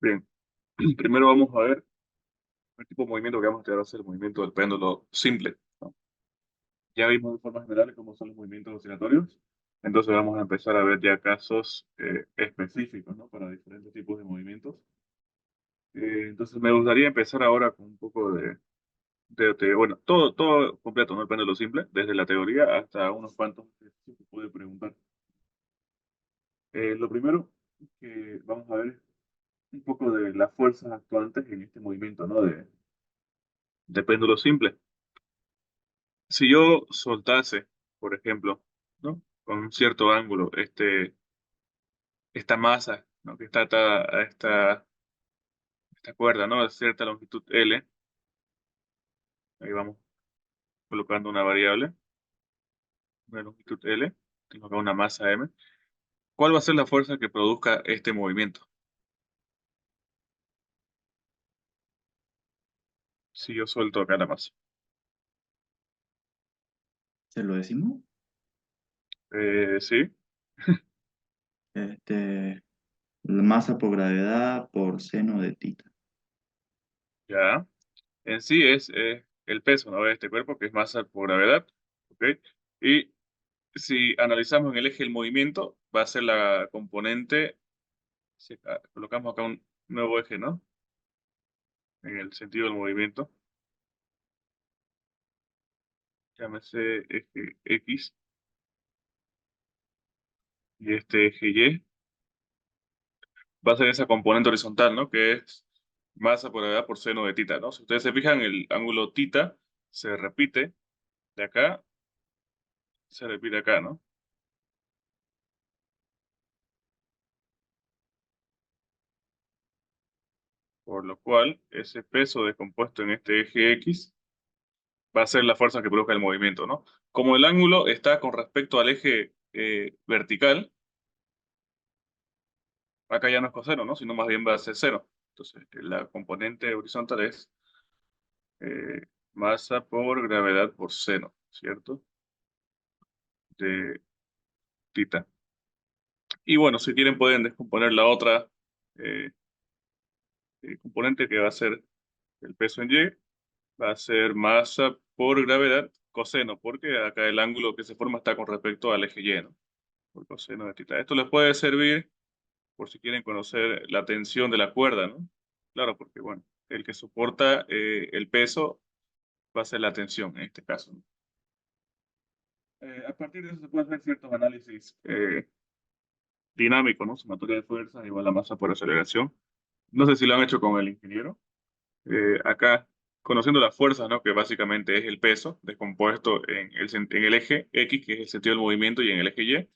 Bien, primero vamos a ver el tipo de movimiento que vamos a estudiar va a ser el movimiento del péndulo simple, ¿no? Ya vimos de forma general cómo son los movimientos oscilatorios, entonces vamos a empezar a ver ya casos específicos, ¿no? Para diferentes tipos de movimientos. Entonces me gustaría empezar ahora con un poco bueno, todo completo, ¿no? El péndulo simple, desde la teoría hasta unos cuantos ejercicios que puede preguntar. Lo primero que vamos a ver es un poco de las fuerzas actuantes en este movimiento, ¿no? De péndulo simple. Si yo soltase, por ejemplo, ¿no? Con un cierto ángulo, esta masa, ¿no? Que está atada a esta cuerda, ¿no? A cierta longitud L, ahí vamos colocando una variable, una longitud L, tengo acá una masa M. ¿Cuál va a ser la fuerza que produzca este movimiento? Si yo suelto acá la masa. ¿Se lo decimos? Sí, Este, la masa por gravedad por seno de tita. ya. En sí es el peso, ¿no? De este cuerpo, que es masa por gravedad, ¿ok? Y si analizamos en el eje del movimiento, va a ser la componente. Si colocamos acá un nuevo eje, ¿no? En el sentido del movimiento, llámese eje X y este eje Y, va a ser esa componente horizontal, ¿no? Que es masa por gravedad por seno de tita, ¿no? Si ustedes se fijan, el ángulo tita se repite de acá, se repite acá, ¿no? Por lo cual, ese peso descompuesto en este eje X va a ser la fuerza que produzca el movimiento, ¿no? Como el ángulo está con respecto al eje vertical, acá ya no es coseno, ¿no? Sino más bien va a ser cero. Entonces, la componente horizontal es eh, masa por gravedad por seno, ¿cierto? De tita. Y bueno, si quieren pueden descomponer la otra eh, componente que va a ser el peso en Y, va a ser masa por gravedad coseno, porque acá el ángulo que se forma está con respecto al eje Y, ¿no? Por coseno de tita. Esto les puede servir por si quieren conocer la tensión de la cuerda, ¿no? Claro, porque bueno, el que soporta el peso va a ser la tensión en este caso, ¿no? A partir de eso se pueden hacer ciertos análisis dinámicos, ¿no? Sumatoria de fuerzas igual a masa por aceleración. No sé si lo han hecho con el ingeniero. Acá, conociendo las fuerzas, ¿no? Que básicamente es el peso descompuesto en el eje X, que es el sentido del movimiento, y en el eje Y,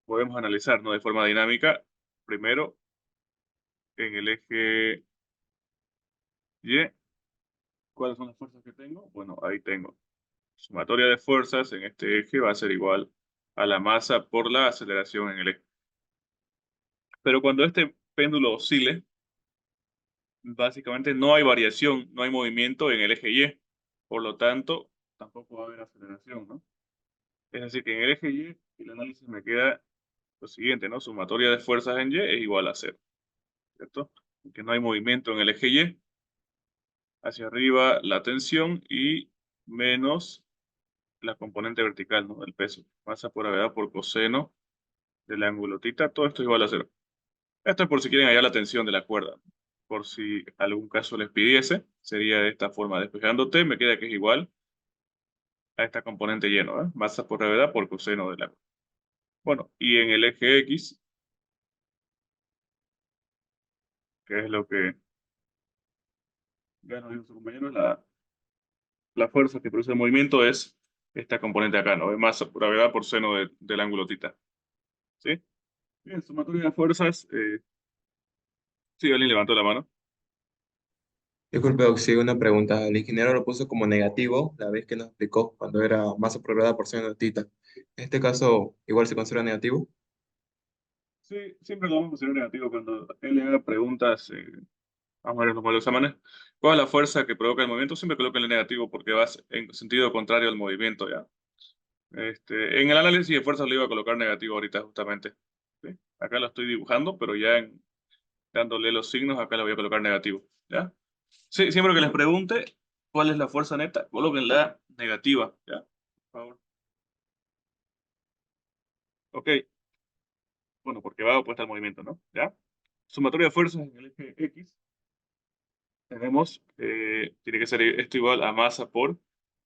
podemos analizar, ¿no? De forma dinámica, primero en el eje Y, ¿cuáles son las fuerzas que tengo? Bueno, ahí tengo. Sumatoria de fuerzas en este eje va a ser igual a la masa por la aceleración en el eje. Pero cuando este péndulo oscile, básicamente no hay variación, no hay movimiento en el eje Y. Por lo tanto, tampoco va a haber aceleración, ¿no? Es decir, que en el eje Y el análisis me queda lo siguiente, ¿no? Sumatoria de fuerzas en Y es igual a cero, ¿cierto? Porque no hay movimiento en el eje Y. Hacia arriba la tensión y menos la componente vertical, ¿no? El peso. Masa por gravedad por coseno del ángulo tita. Todo esto es igual a cero. Esto es por si quieren hallar la tensión de la cuerda. Por si algún caso les pidiese, sería de esta forma. Despejando T, me queda que es igual a esta componente lleno, ¿eh? Masa por gravedad por coseno del ángulo. Bueno, y en el eje X, que es lo que ya nos dijo su compañero, la fuerza que produce el movimiento es esta componente acá, ¿no? Es masa por gravedad por seno del ángulo tita. ¿Sí? Bien, sumatoria de fuerzas. Sí, alguien levantó la mano. Disculpe, Oxy, una pregunta. El ingeniero lo puso como negativo la vez que nos explicó cuando era masa por gravedad por seno de tita. En este caso, igual se considera negativo. Sí, siempre lo vamos a considerar negativo cuando él le haga preguntas. Vamos a ver los exámenes. ¿Cuál es la fuerza que provoca el movimiento? Siempre coloquen el negativo porque vas en sentido contrario al movimiento, ¿ya? En el análisis de fuerzas le iba a colocar negativo ahorita justamente. ¿Sí? Acá lo estoy dibujando, pero ya dándole los signos, acá le voy a colocar negativo, ¿ya? Sí, siempre que les pregunte cuál es la fuerza neta, coloquen la negativa, ¿ya? Por favor. Ok, bueno, porque va opuesta al movimiento, ¿no? ¿Ya? Sumatoria de fuerzas en el eje X, tenemos, tiene que ser esto igual a masa por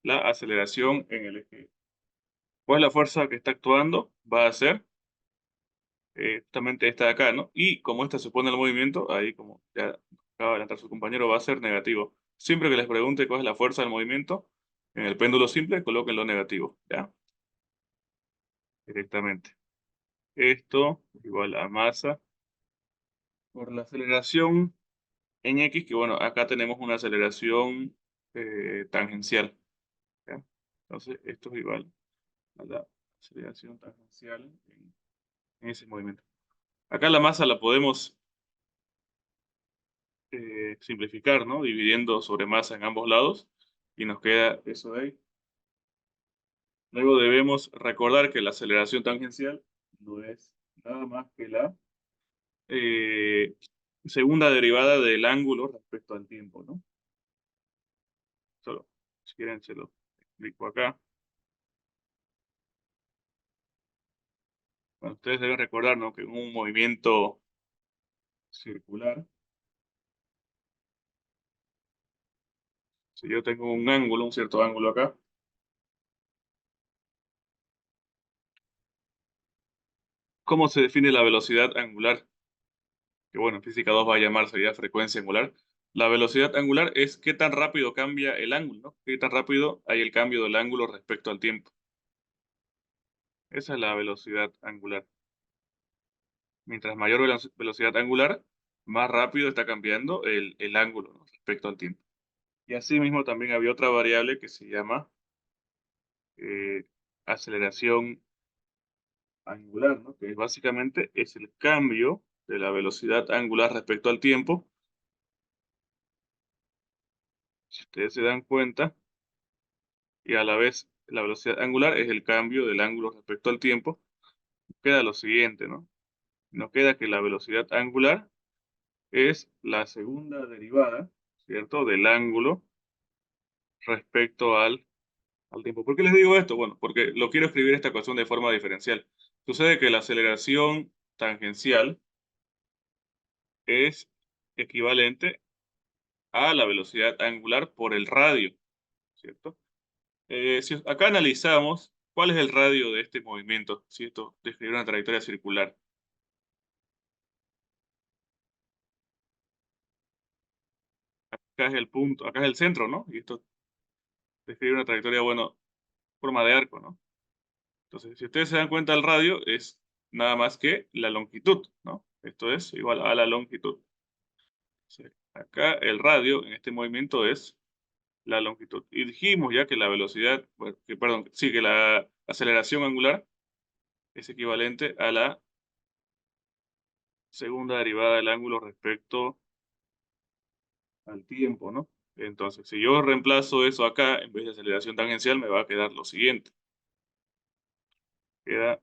la aceleración en el eje. ¿Cuál es la fuerza que está actuando? Va a ser justamente esta de acá, ¿no? Y como esta supone el movimiento, ahí como ya acaba de adelantar su compañero, va a ser negativo. Siempre que les pregunte cuál es la fuerza del movimiento, en el péndulo simple, coloquen lo negativo, ¿ya? Directamente. Esto igual a masa por la aceleración en X, que bueno, acá tenemos una aceleración tangencial, ¿ya? Entonces, esto es igual a la aceleración tangencial en ese movimiento. Acá la masa la podemos simplificar, ¿no? Dividiendo sobre masa en ambos lados y nos queda eso de ahí. Luego debemos recordar que la aceleración tangencial no es nada más que la eh, segunda derivada del ángulo respecto al tiempo, ¿no? Solo, si quieren, se lo explico acá. Bueno, ustedes deben recordar, ¿no? Que en un movimiento circular, si yo tengo un ángulo, un cierto ángulo acá, ¿cómo se define la velocidad angular? Que bueno, en física 2 va a llamarse ya frecuencia angular. La velocidad angular es qué tan rápido cambia el ángulo, ¿no? Qué tan rápido hay el cambio del ángulo respecto al tiempo. Esa es la velocidad angular. Mientras mayor velocidad angular, más rápido está cambiando el ángulo, ¿no? Respecto al tiempo. Y asimismo también había otra variable que se llama aceleración angular, ¿no? Que básicamente es el cambio de la velocidad angular respecto al tiempo. Si ustedes se dan cuenta, y a la vez la velocidad angular es el cambio del ángulo respecto al tiempo, queda lo siguiente, ¿no? Nos queda que la velocidad angular es la segunda derivada, ¿cierto? Del ángulo respecto al tiempo. ¿Por qué les digo esto? Bueno, porque lo quiero escribir esta ecuación de forma diferencial. Sucede que la aceleración tangencial es equivalente a la velocidad angular por el radio, ¿cierto? Si acá analizamos cuál es el radio de este movimiento, si esto describe una trayectoria circular. Acá es el punto, acá es el centro, ¿no? Y esto describe una trayectoria, bueno, forma de arco, ¿no? Entonces, si ustedes se dan cuenta, el radio es nada más que la longitud, ¿no? Esto es igual a la longitud. Sí. Acá el radio en este movimiento es la longitud. Y dijimos ya que la velocidad, bueno, perdón, sí, que la aceleración angular es equivalente a la segunda derivada del ángulo respecto al tiempo, ¿no? Entonces, si yo reemplazo eso acá, en vez de aceleración tangencial, me va a quedar lo siguiente. Queda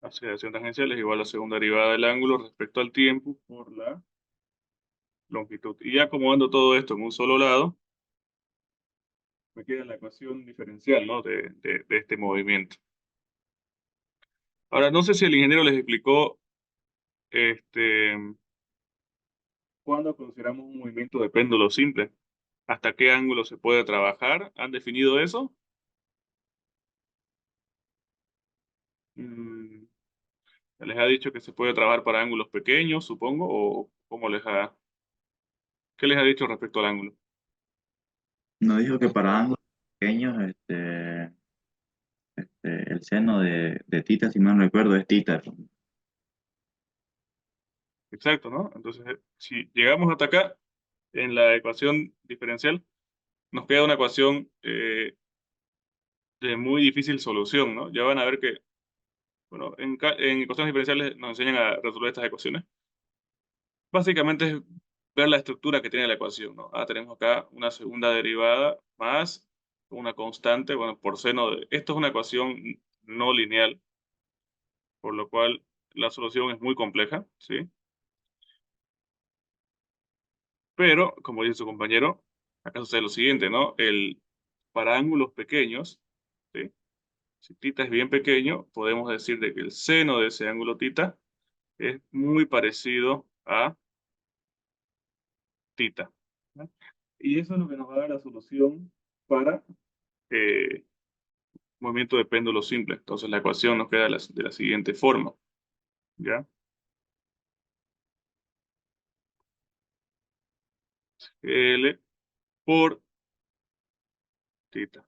aceleración tangencial es igual a la segunda derivada del ángulo respecto al tiempo por la longitud. Y ya acomodando todo esto en un solo lado, me queda la ecuación diferencial, ¿no? De este movimiento. Ahora, no sé si el ingeniero les explicó este, cuándo consideramos un movimiento de péndulo simple. ¿Hasta qué ángulo se puede trabajar? ¿Han definido eso? Mm, ¿Les ha dicho que se puede trabajar para ángulos pequeños, supongo? ¿O cómo qué les ha dicho respecto al ángulo? Nos dijo que para ángulos pequeños, el seno de tita, si mal no recuerdo, es tita. Exacto, ¿no? Entonces, si llegamos hasta acá, en la ecuación diferencial, nos queda una ecuación de muy difícil solución, ¿no? Ya van a ver que, bueno, en ecuaciones diferenciales nos enseñan a resolver estas ecuaciones. Básicamente es ver la estructura que tiene la ecuación, ¿no? Tenemos acá una segunda derivada más una constante, bueno, por seno de... Esto es una ecuación no lineal, por lo cual la solución es muy compleja, ¿sí? Pero, como dice su compañero, acá sucede lo siguiente, ¿no? Para ángulos pequeños, ¿sí? Si θ es bien pequeño, podemos decir de que el seno de ese ángulo θ es muy parecido a θ, ¿no? Y eso es lo que nos va a dar la solución para eh, movimiento de péndulo simple. Entonces la ecuación nos queda de la siguiente forma, ¿ya? L por θ.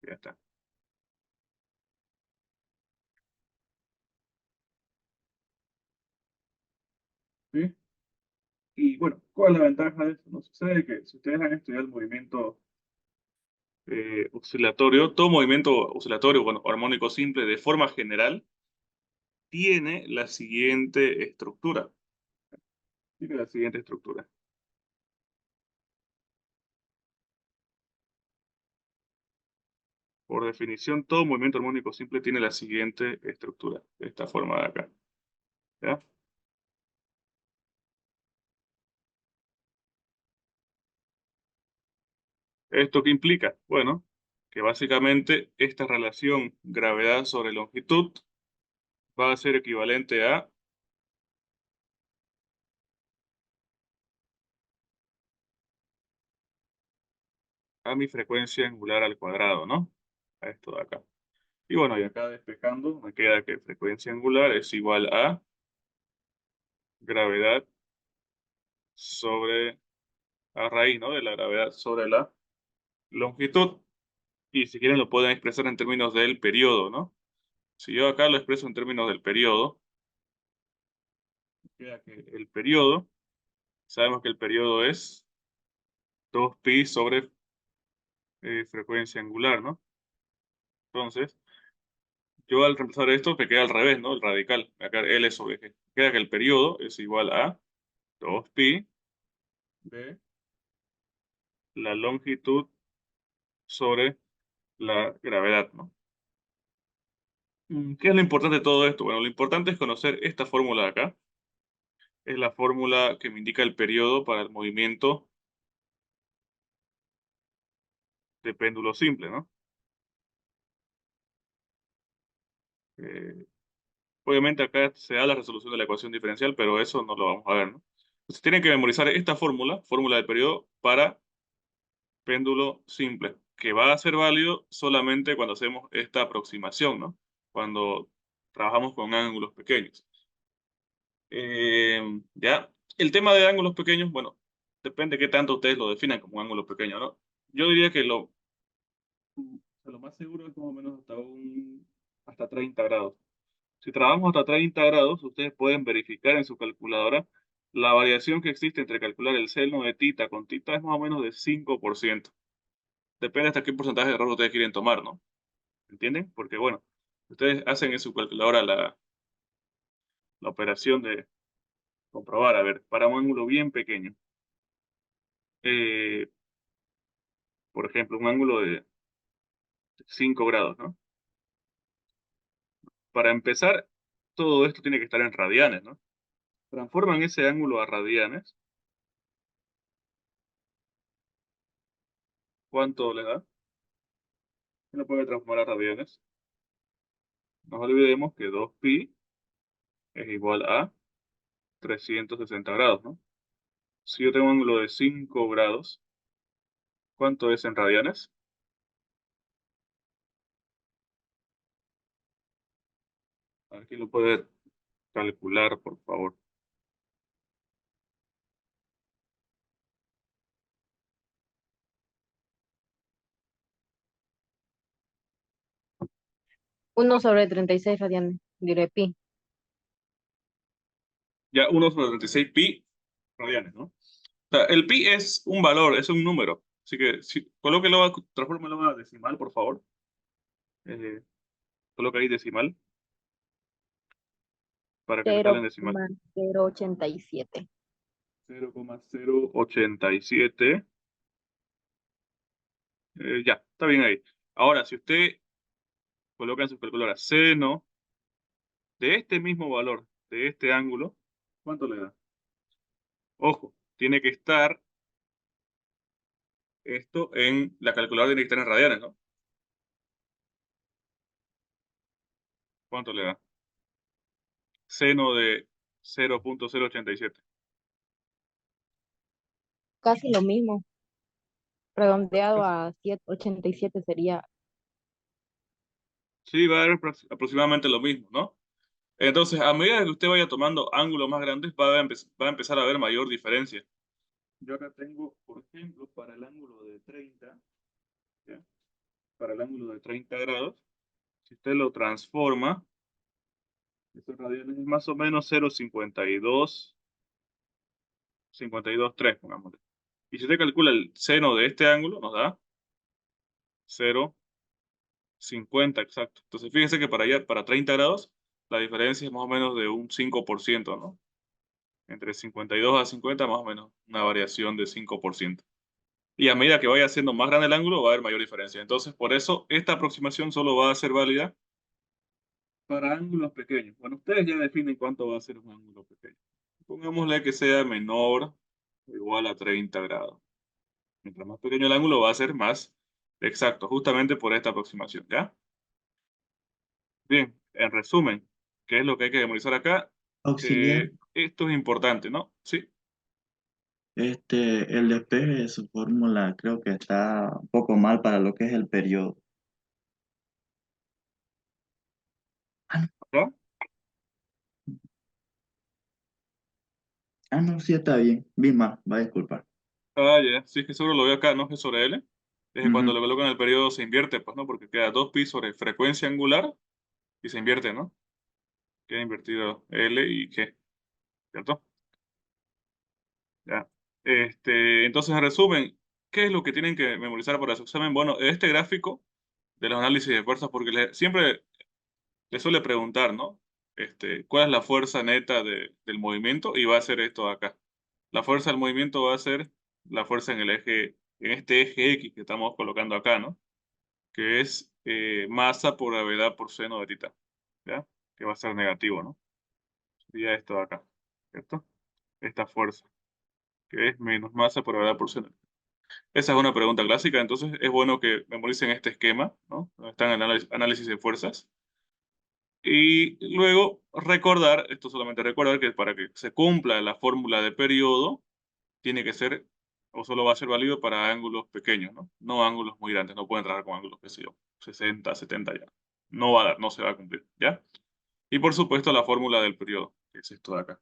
Ya está. ¿Sí? Y bueno, ¿cuál es la ventaja de esto? No sucede que si ustedes han estudiado el movimiento oscilatorio, todo movimiento oscilatorio, bueno, armónico simple, de forma general, tiene la siguiente estructura. Tiene la siguiente estructura. Por definición, todo movimiento armónico simple tiene la siguiente estructura, de esta forma de acá. ¿Ya? ¿Esto qué implica? Bueno, que básicamente esta relación gravedad sobre longitud va a ser equivalente a mi frecuencia angular al cuadrado, ¿no? A esto de acá. Y bueno, y acá despejando, me queda que frecuencia angular es igual a gravedad sobre, a raíz, ¿no? De la gravedad sobre la longitud. Y si quieren lo pueden expresar en términos del periodo, ¿no? Si yo acá lo expreso en términos del periodo, me queda que el periodo, sabemos que el periodo es 2pi sobre frecuencia angular, ¿no? Entonces, yo al reemplazar esto me queda al revés, ¿no? El radical, acá L sobre G. Queda que el periodo es igual a 2pi de la longitud sobre la gravedad, ¿no? ¿Qué es lo importante de todo esto? Bueno, lo importante es conocer esta fórmula de acá. Es la fórmula que me indica el periodo para el movimiento de péndulo simple, ¿no? Eh, Obviamente acá se da la resolución de la ecuación diferencial, pero eso no lo vamos a ver, ¿no? Entonces tienen que memorizar esta fórmula, fórmula del periodo para péndulo simple, que va a ser válido solamente cuando hacemos esta aproximación, ¿no? Cuando trabajamos con ángulos pequeños. Ya, el tema de ángulos pequeños, bueno, depende de qué tanto ustedes lo definan como un ángulo pequeño, ¿no? Yo diría que lo más seguro es más o menos hasta 30 grados. Si trabajamos hasta 30 grados, ustedes pueden verificar en su calculadora la variación que existe entre calcular el seno de θ con θ es más o menos de 5%. Depende hasta qué porcentaje de error ustedes quieren tomar, ¿no? ¿Entienden? Porque, bueno, ustedes hacen en su calculadora la operación de comprobar, a ver, para un ángulo bien pequeño. Eh, por ejemplo, un ángulo de 5 grados, ¿no? Para empezar, todo esto tiene que estar en radianes, ¿no? Transforman ese ángulo a radianes. ¿Cuánto le da? ¿Qué lo puede transformar a radianes? No olvidemos que 2pi es igual a 360 grados, ¿no? Si yo tengo un ángulo de 5 grados, ¿cuánto es en radianes? A ver quién lo puede calcular, por favor. Uno sobre 36 radianes, diré pi. Ya 1/36 pi radianes, ¿no? O sea, el pi es un valor, es un número. Así que colóquelo, transfórmelo a decimal, por favor. Eh, Coloca ahí decimal para que le salga en decimal. 0,087. 0,087. Ya, está bien ahí. Ahora, si usted coloca en su calculadora seno de este mismo valor, de este ángulo, ¿cuánto le da? Ojo, tiene que estar esto en la calculadora, tiene que estar en radianes, ¿no? ¿Cuánto le da? Seno de 0,087. Casi lo mismo. Redondeado a 87 sería. Sí, va a dar aproximadamente lo mismo, ¿no? Entonces, a medida que usted vaya tomando ángulos más grandes, va a empezar a haber mayor diferencia. Yo acá tengo, por ejemplo, para el ángulo de 30, ¿ya? Para el ángulo de 30 grados, si usted lo transforma, estos radianes es más o menos 0,52, 52,3, pongámosle. Y si usted calcula el seno de este ángulo, nos da 0,50 exacto. Entonces, fíjese que para allá, para 30 grados, la diferencia es más o menos de un 5%, ¿no? Entre 52 a 50, más o menos, una variación de 5%. Y a medida que vaya haciendo más grande el ángulo, va a haber mayor diferencia. Entonces, por eso, esta aproximación solo va a ser válida para ángulos pequeños. Bueno, ustedes ya definen cuánto va a ser un ángulo pequeño. Pongámosle que sea menor o igual a 30 grados. Mientras más pequeño el ángulo, va a ser más exacto, justamente por esta aproximación, ¿ya? Bien, en resumen, ¿qué es lo que hay que memorizar acá? Auxiliar. Esto es importante, ¿no? Sí. El despeje de su fórmula creo que está un poco mal para lo que es el periodo. ¿Ya? No, sí está bien. Vi mal, va a disculpar. Ah, ya. Sí, es que seguro lo veo acá, ¿no? G sobre L. Es que cuando Ujú. lo colocan en el periodo se invierte, pues, ¿no? Porque queda 2pi sobre frecuencia angular y se invierte, ¿no? Queda invertido L y G, ¿cierto? Ya. Entonces, en resumen, ¿qué es lo que tienen que memorizar para su examen? Bueno, este gráfico de los análisis de fuerzas, porque siempre le suele preguntar, ¿no? ¿Cuál es la fuerza neta del movimiento? Y va a ser esto de acá. La fuerza del movimiento va a ser la fuerza en el eje, en este eje X que estamos colocando acá, ¿no? Que es masa por gravedad por seno de tita, ¿ya? Que va a ser negativo, ¿no? Sería esto de acá, ¿cierto? Esta fuerza, que es menos masa por gravedad por seno. Esa es una pregunta clásica, entonces es bueno que memoricen este esquema, ¿no? Donde están en análisis de fuerzas. Y luego recordar, esto solamente recordar que para que se cumpla la fórmula de periodo, tiene que ser, o solo va a ser válido para ángulos pequeños, ¿no? No ángulos muy grandes, no pueden trabajar con ángulos, qué sé yo, 60, 70 ya. No va a dar, no se va a cumplir, ¿ya? Y por supuesto la fórmula del periodo, que es esto de acá.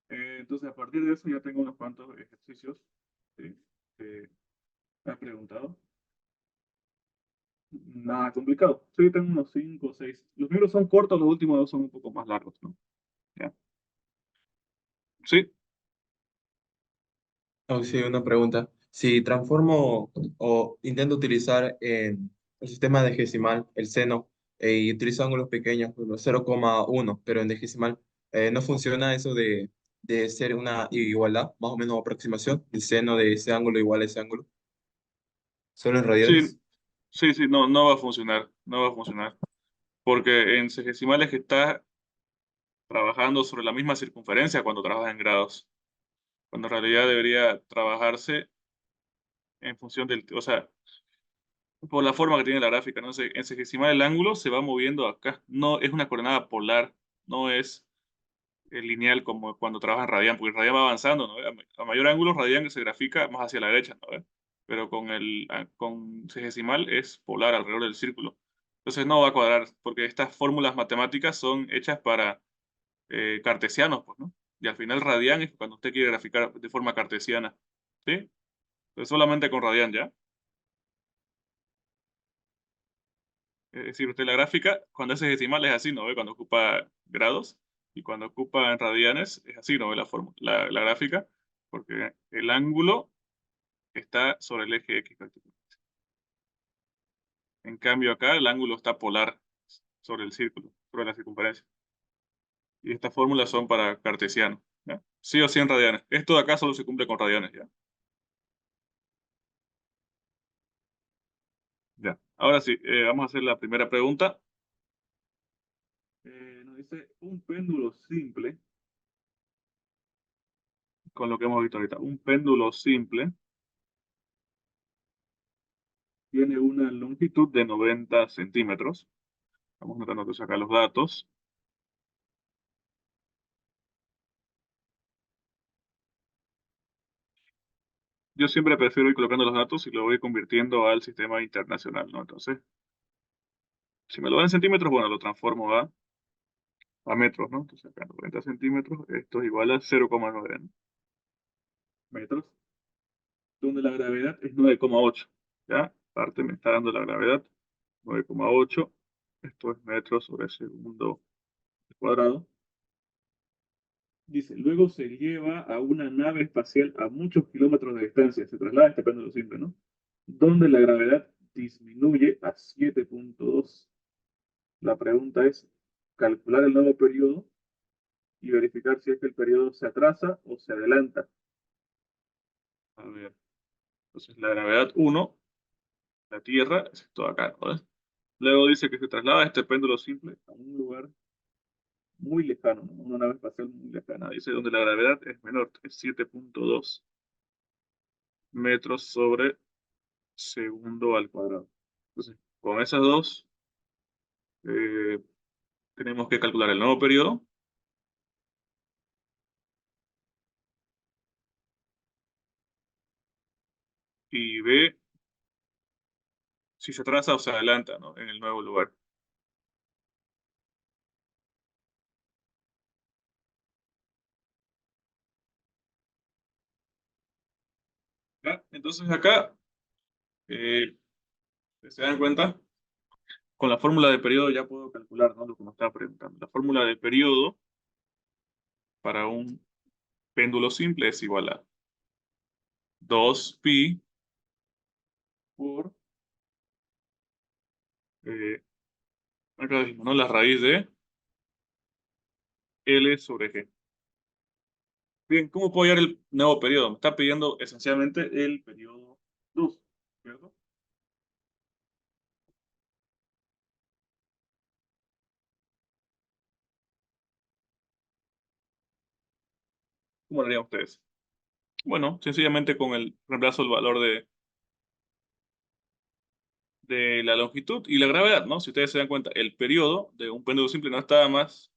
Entonces, a partir de eso ya tengo unos cuantos ejercicios, ¿sí? Me han preguntado. Nada complicado. Sí, tengo unos 5 o 6. Los primeros son cortos, los últimos dos son un poco más largos, ¿no? ¿Ya? Sí, Oh, sí, una pregunta. Si transformo o intento utilizar el sistema decimal, el seno, y utilizo ángulos pequeños, por ejemplo, 0,1, pero en decimal, ¿no funciona eso de ser una igualdad, más o menos aproximación, el seno de ese ángulo igual a ese ángulo? ¿Solo en sí, radianes? sí, sí, no, no va a funcionar, no va a funcionar. Porque en sexagesimales que está trabajando sobre la misma circunferencia cuando trabaja en grados, cuando en realidad debería trabajarse en función del, o sea, por la forma que tiene la gráfica, ¿no? En sexagesimal el ángulo se va moviendo acá, no es una coordenada polar, no es lineal como cuando trabaja en radián, porque el radián va avanzando, ¿no? A mayor ángulo, radián se grafica más hacia la derecha, ¿no? Pero con sexagesimal es polar alrededor del círculo. Entonces no va a cuadrar, porque estas fórmulas matemáticas son hechas para cartesianos, pues, ¿no? Y al final radián es cuando usted quiere graficar de forma cartesiana, ¿sí? Entonces solamente con radián, ¿ya? Es decir, usted la gráfica, cuando es decimal es así, ¿no ve? Cuando ocupa grados, y cuando ocupa en radianes es así, ¿no ve? La gráfica, porque el ángulo está sobre el eje X prácticamente. En cambio acá el ángulo está polar sobre el círculo, sobre la circunferencia. Y estas fórmulas son para cartesiano. ¿ya? Sí o sí en radianes. Esto de acá solo se cumple con radianes, ¿ya? Ya. Ahora sí, vamos a hacer la primera pregunta. Nos dice un péndulo simple, con lo que hemos visto ahorita. Un péndulo simple tiene una longitud de 90 centímetros. Vamos notando que saca los datos. Yo siempre prefiero ir colocando los datos y lo voy convirtiendo al sistema internacional, ¿no? Entonces, si me lo dan en centímetros, bueno, lo transformo a metros, ¿no? Entonces, acá 90 centímetros, esto es igual a 0,9, ¿no? Metros, donde la gravedad es 9,8, ¿ya? Parte me está dando la gravedad, 9,8. Esto es metros sobre segundo cuadrado. Dice, luego se lleva a una nave espacial a muchos kilómetros de distancia, se traslada este péndulo simple, ¿no? Donde la gravedad disminuye a 7,2. La pregunta es calcular el nuevo periodo y verificar si es que el periodo se atrasa o se adelanta. A ver, entonces la gravedad 1, la Tierra, es esto de acá, ¿no? Luego dice que se traslada este péndulo simple a un lugar muy lejano, ¿no? Una nave espacial muy lejana. Dice donde la gravedad es menor, es 7,2 metros sobre segundo al cuadrado. Entonces, con esas dos, eh, tenemos que calcular el nuevo periodo y ver si se atrasa o se adelanta, ¿no? En el nuevo lugar. ¿Ya? Entonces acá, eh, ¿se dan cuenta? Con la fórmula de periodo ya puedo calcular, ¿no? Lo que me estaba preguntando. La fórmula de periodo para un péndulo simple es igual a 2pi por, eh, acá dijimos, ¿no? La raíz de L sobre G. Bien, ¿cómo puedo hallar el nuevo periodo? Me está pidiendo esencialmente el periodo 2, ¿cierto? ¿Cómo lo harían ustedes? Bueno, sencillamente con el reemplazo del valor de la longitud y la gravedad, ¿no? Si ustedes se dan cuenta, el periodo de un péndulo simple no está más,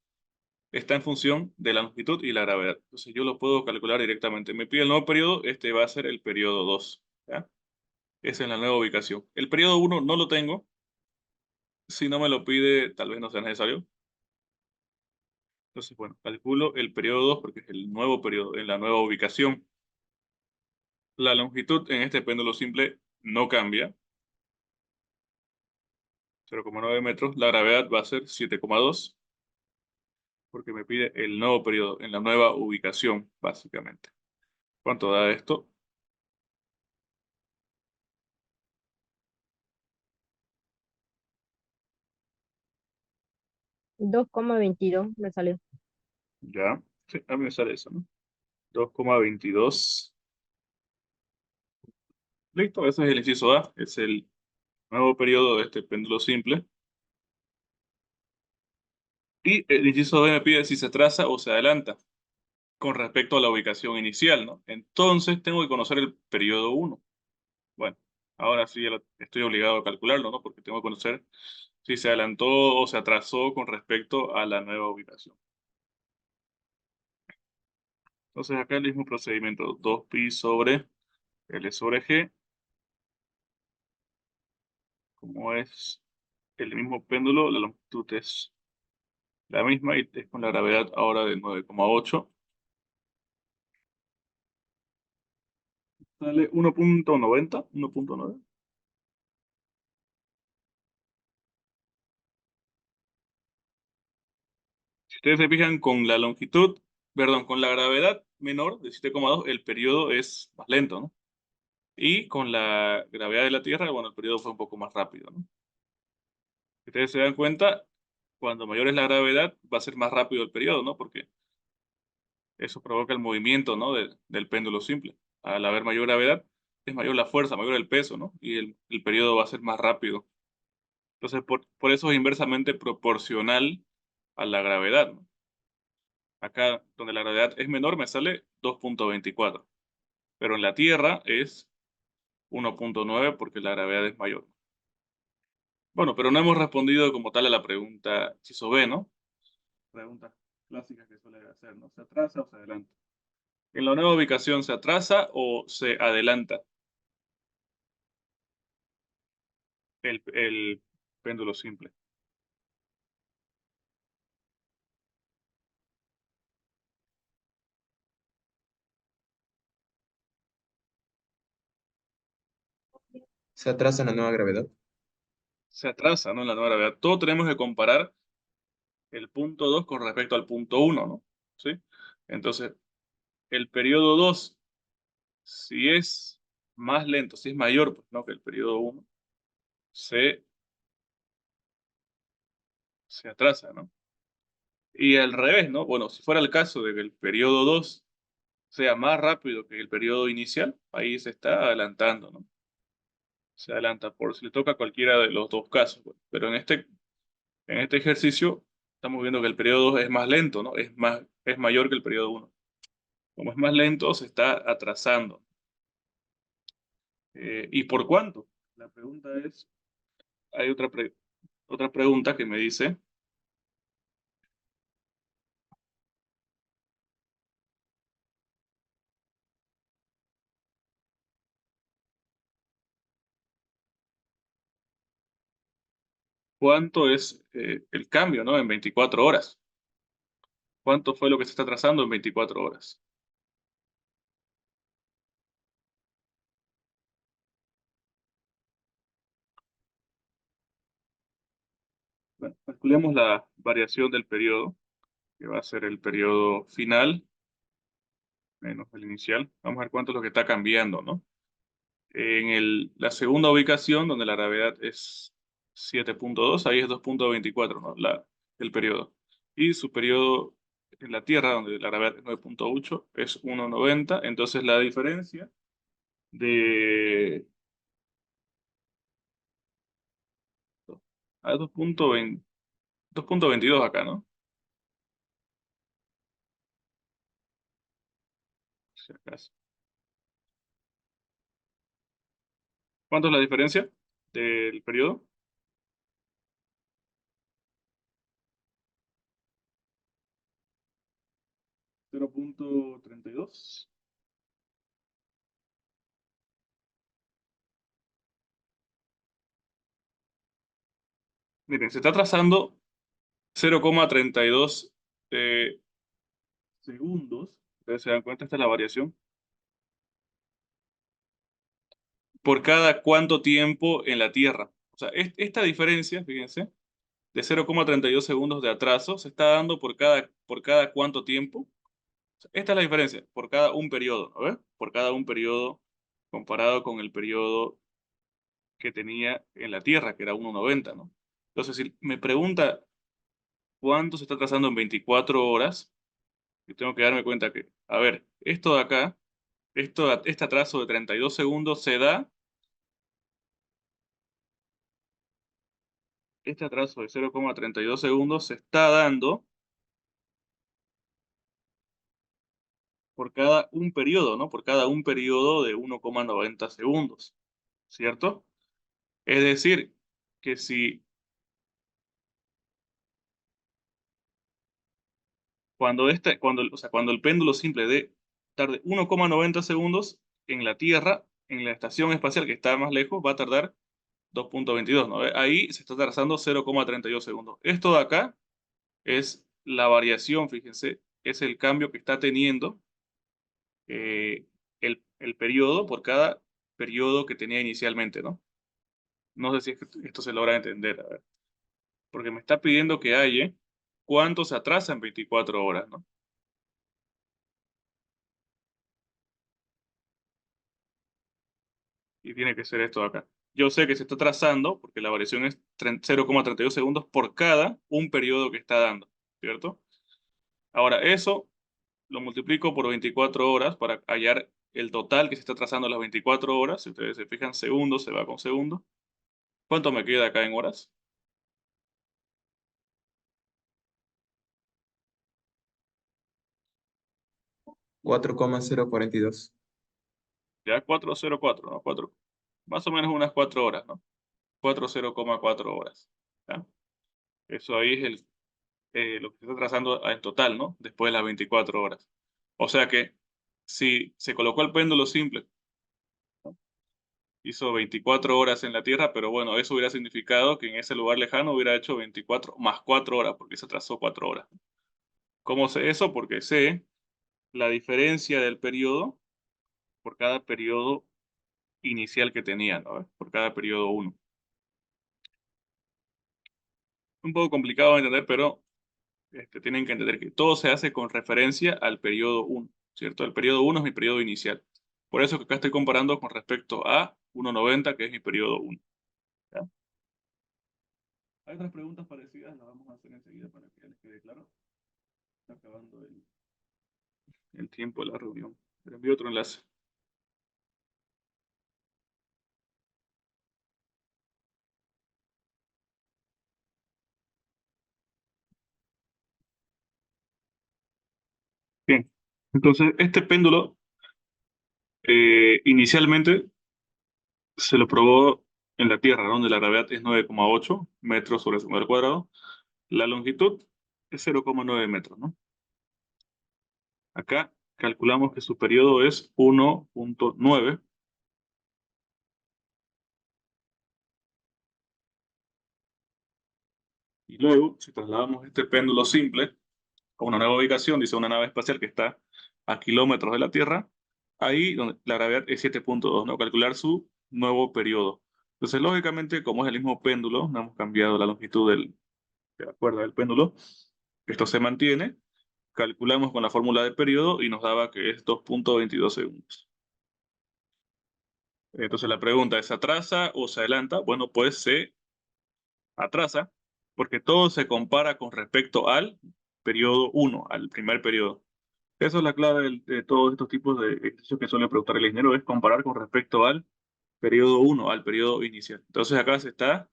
está en función de la longitud y la gravedad. Entonces yo lo puedo calcular directamente. Me pide el nuevo periodo, este va a ser el periodo 2, ¿ya? Esa es la nueva ubicación. El periodo 1 no lo tengo. Si no me lo pide, tal vez no sea necesario. Entonces, bueno, calculo el periodo 2 porque es el nuevo periodo en la nueva ubicación. La longitud en este péndulo simple no cambia, 0,9 metros. La gravedad va a ser 7,2 porque me pide el nuevo periodo en la nueva ubicación, básicamente. ¿Cuánto da esto? 2,22 me salió. Ya, sí, a mí me sale eso, ¿no? 2,22. Listo, ese es el inciso A, es el nuevo periodo de este péndulo simple. Y el inciso B me pide si se atrasa o se adelanta con respecto a la ubicación inicial, ¿no? Entonces tengo que conocer el periodo 1. Bueno, ahora sí ya estoy obligado a calcularlo, ¿no? Porque tengo que conocer si se adelantó o se atrasó con respecto a la nueva ubicación. Entonces acá el mismo procedimiento, 2pi sobre L sobre G, como es el mismo péndulo, la longitud es la misma y es con la gravedad ahora de 9,8. Sale 1,90, 1,9. Si ustedes se fijan con la longitud, perdón, con la gravedad menor de 7,2, el periodo es más lento, ¿no? Y con la gravedad de la Tierra, bueno, el periodo fue un poco más rápido, ¿no? Si ustedes se dan cuenta, cuando mayor es la gravedad, va a ser más rápido el periodo, ¿no? Porque eso provoca el movimiento, ¿no? del péndulo simple. Al haber mayor gravedad, es mayor la fuerza, mayor el peso, ¿no? Y el periodo va a ser más rápido. Entonces, por eso es inversamente proporcional a la gravedad, ¿no? Acá, donde la gravedad es menor, me sale 2,24. Pero en la Tierra es 1,9 porque la gravedad es mayor. Bueno, pero no hemos respondido como tal a la pregunta inciso B, ¿no? Preguntas clásicas que suele hacer, ¿no? ¿Se atrasa o se adelanta? ¿En la nueva ubicación se atrasa o se adelanta el péndulo simple? Se atrasa en la nueva gravedad. Se atrasa, ¿no? En la nueva gravedad. Todo tenemos que comparar el punto 2 con respecto al punto 1, ¿no? ¿Sí? Entonces, el periodo 2, si es más lento, si es mayor, pues, ¿no? que el periodo 1, se, se atrasa, ¿no? Y al revés, ¿no? Bueno, si fuera el caso de que el periodo 2 sea más rápido que el periodo inicial, ahí se está adelantando, ¿no? Se adelanta por si le toca cualquiera de los dos casos, pues. Pero en este ejercicio estamos viendo que el periodo 2 es más lento, ¿no? Es mayor que el periodo 1. Como es más lento, se está atrasando. ¿Y por cuánto? La pregunta es, hay otra pregunta que me dice, ¿cuánto es el cambio, ¿no? En 24 horas. ¿Cuánto fue lo que se está atrasando en 24 horas? Bueno, calculemos la variación del periodo, que va a ser el periodo final menos el inicial. Vamos a ver cuánto es lo que está cambiando, ¿no? En la segunda ubicación, donde la gravedad es 7,2, ahí es 2,24, ¿no? El periodo. Y su periodo en la Tierra, donde la gravedad es 9,8, es 1,90. Entonces la diferencia de 2,20 2,22 acá, ¿no? Si acaso. ¿Cuánto es la diferencia del periodo? 0,32. Miren, se está trazando 0,32 segundos. Ustedes se dan cuenta, esta es la variación. Por cada cuánto tiempo en la Tierra. O sea, esta diferencia, fíjense, de 0,32 segundos de atraso se está dando por cada cuánto tiempo. O sea, esta es la diferencia, por cada un periodo, ¿no ves? Por cada un periodo comparado con el periodo que tenía en la Tierra, que era 1,90, ¿no? Entonces, si me pregunta cuánto se está trazando en 24 horas, yo tengo que darme cuenta que, a ver, esto de acá, este atraso de 32 segundos se da, este atraso de 0,32 segundos se está dando por cada un periodo, ¿no? Por cada un periodo de 1,90 segundos, ¿cierto? Es decir, que si cuando el péndulo simple tarde 1,90 segundos en la Tierra, en la estación espacial que está más lejos, va a tardar 2,22, ¿no? Ahí se está trazando 0,32 segundos. Esto de acá es la variación, fíjense, es el cambio que está teniendo el periodo por cada periodo que tenía inicialmente, ¿no? No sé si es que esto se logra entender, a ver, porque me está pidiendo que haya cuánto se atrasa en 24 horas, ¿no? Y tiene que ser esto de acá. Yo sé que se está trazando porque la variación es 0,32 segundos por cada un periodo que está dando, ¿cierto? Ahora, eso lo multiplico por 24 horas para hallar el total que se está trazando en las 24 horas. Si ustedes se fijan, segundos se va con segundo. ¿Cuánto me queda acá en horas? 4,042. Ya 404, ¿no? 4, más o menos unas 4 horas, ¿no? 40,4 horas. ¿Ya? Eso ahí es lo que se está trazando en total, ¿no? Después de las 24 horas. O sea que si se colocó el péndulo simple, hizo 24 horas en la Tierra, pero bueno, eso hubiera significado que en ese lugar lejano hubiera hecho 24 más 4 horas, porque se atrasó 4 horas. ¿Cómo sé eso? Porque sé la diferencia del periodo por cada periodo inicial que tenía, ¿no? Por cada periodo 1. Un poco complicado de entender, pero tienen que entender que todo se hace con referencia al periodo 1, ¿cierto? El periodo 1 es mi periodo inicial. Por eso que acá estoy comparando con respecto a 1,90, que es mi periodo 1. ¿Ya? Hay otras preguntas parecidas, las vamos a hacer enseguida para que ya les quede claro. Está acabando el tiempo de la reunión. Les envío otro enlace. Bien, entonces este péndulo inicialmente se lo probó en la Tierra, donde la gravedad es 9,8 metros sobre segundo al cuadrado. La longitud es 0,9 metros, ¿no? Acá calculamos que su periodo es 1,9. Y luego, si trasladamos este péndulo simple a una nueva ubicación, dice una nave espacial que está a kilómetros de la Tierra, ahí donde la gravedad es 7,2, ¿no? Calcular su nuevo periodo. Entonces, lógicamente, como es el mismo péndulo, no hemos cambiado la longitud de la cuerda del péndulo, esto se mantiene, calculamos con la fórmula de periodo y nos daba que es 2,22 segundos. Entonces la pregunta es, ¿se atrasa o se adelanta? Bueno, pues se atrasa porque todo se compara con respecto al periodo 1, al primer periodo. Esa es la clave de todos estos tipos de ejercicios que suele preguntar el ingeniero, es comparar con respecto al periodo 1, al periodo inicial. Entonces acá se está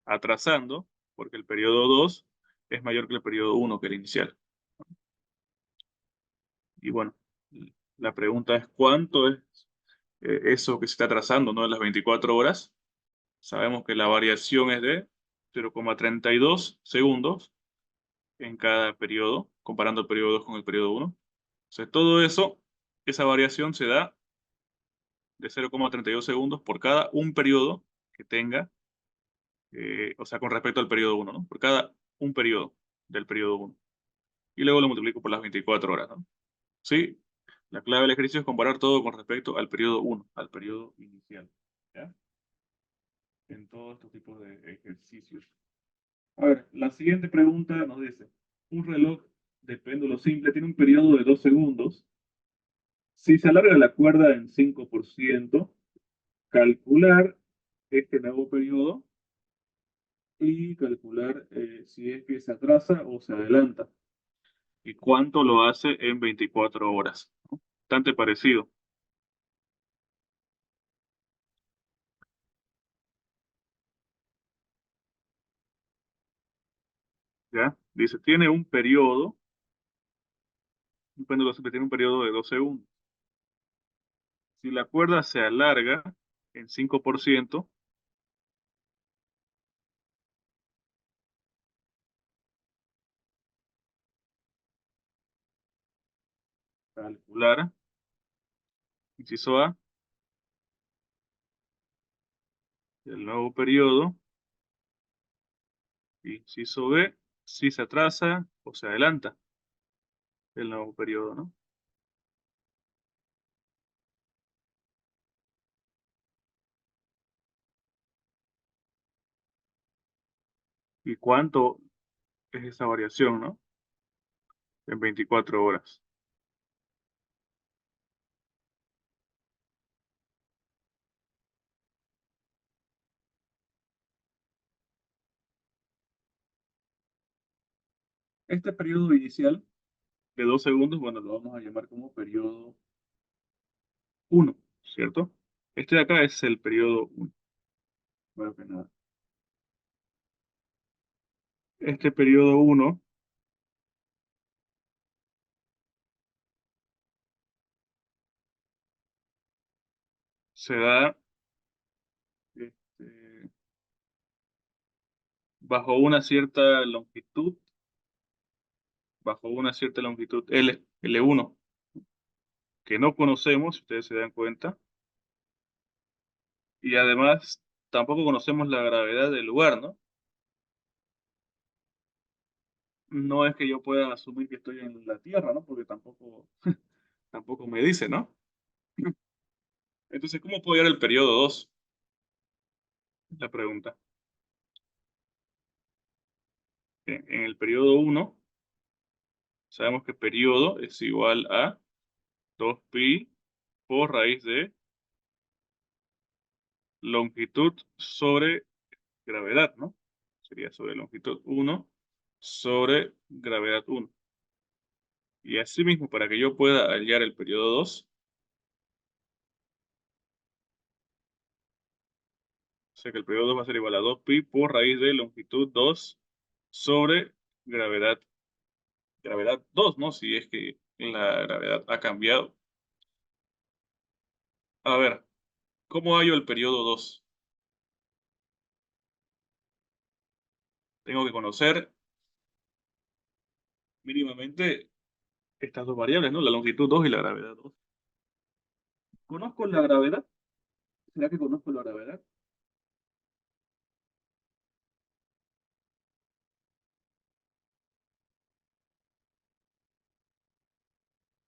atrasando porque el periodo 2 es mayor que el periodo 1, que el inicial. Y bueno, la pregunta es cuánto es eso que se está atrasando, ¿no? En las 24 horas. Sabemos que la variación es de 0,32 segundos en cada periodo, comparando el periodo 2 con el periodo 1. Entonces, todo eso, esa variación se da de 0,32 segundos por cada un periodo que tenga, o sea, con respecto al periodo 1, ¿no? Por cada un periodo del periodo 1. Y luego lo multiplico por las 24 horas, ¿no? Sí, la clave del ejercicio es comparar todo con respecto al periodo 1, al periodo inicial. ¿Ya? En todos estos tipos de ejercicios. A ver, la siguiente pregunta nos dice, un reloj de péndulo simple tiene un periodo de 2 segundos. Si se alarga la cuerda en 5%, calcular este nuevo periodo y calcular si es que se atrasa o se adelanta. ¿Y cuánto lo hace en 24 horas? ¿No? Bastante parecido. ¿Ya? Dice, tiene un péndulo simple tiene un periodo de 2 segundos. Si la cuerda se alarga en 5%, calcular, inciso A, el nuevo periodo, inciso B, si se atrasa o se adelanta el nuevo periodo, ¿no? ¿Y cuánto es esa variación, ¿no? En 24 horas. Este periodo inicial de 2 segundos, bueno, lo vamos a llamar como periodo 1, ¿cierto? Este de acá es el periodo 1. Bueno, que nada. Este periodo 1 se da este, bajo una cierta longitud, L1, que no conocemos, si ustedes se dan cuenta, y además tampoco conocemos la gravedad del lugar, ¿no? No es que yo pueda asumir que estoy en la Tierra, ¿no? Porque tampoco me dice, ¿no? Entonces, ¿cómo puedo hallar el periodo 2? La pregunta. En el periodo 1, sabemos que periodo es igual a 2pi por raíz de longitud sobre gravedad, ¿no? Sería sobre longitud 1 sobre gravedad 1. Y asimismo, para que yo pueda hallar el periodo 2, o sea que el periodo 2 va a ser igual a 2pi por raíz de longitud 2 sobre gravedad, gravedad 2, ¿no? Si es que la gravedad ha cambiado. A ver, ¿cómo hallo el periodo 2? Tengo que conocer mínimamente estas dos variables, ¿no? La longitud 2 y la gravedad 2. ¿Conozco la gravedad? ¿Será que conozco la gravedad?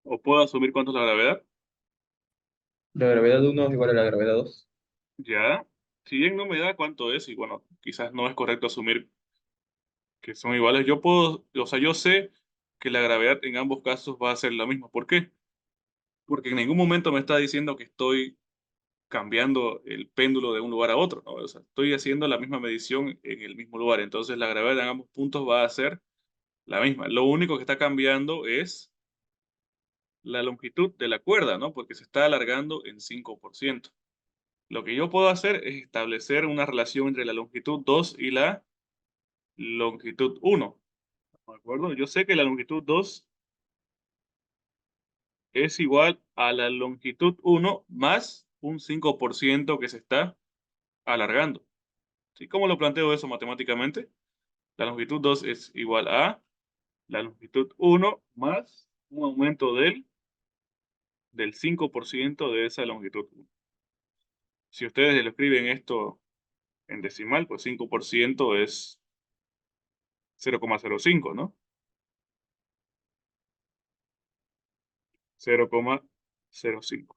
¿O puedo asumir cuánto es la gravedad? La gravedad 1 es igual a la gravedad 2. Ya. Si bien no me da cuánto es, y bueno, quizás no es correcto asumir que son iguales, yo puedo, o sea, yo sé que la gravedad en ambos casos va a ser la misma. ¿Por qué? Porque en ningún momento me está diciendo que estoy cambiando el péndulo de un lugar a otro, ¿no? O sea, estoy haciendo la misma medición en el mismo lugar, entonces la gravedad en ambos puntos va a ser la misma. Lo único que está cambiando es la longitud de la cuerda, ¿no? Porque se está alargando en 5%. Lo que yo puedo hacer es establecer una relación entre la longitud 2 y la longitud 1. ¿De acuerdo? Yo sé que la longitud 2 es igual a la longitud 1 más un 5% que se está alargando. ¿Sí? ¿Cómo lo planteo eso matemáticamente? La longitud 2 es igual a la longitud 1 más un aumento del 5% de esa longitud 1. Si ustedes lo escriben esto en decimal, pues 5% es 0,05, ¿no? 0,05.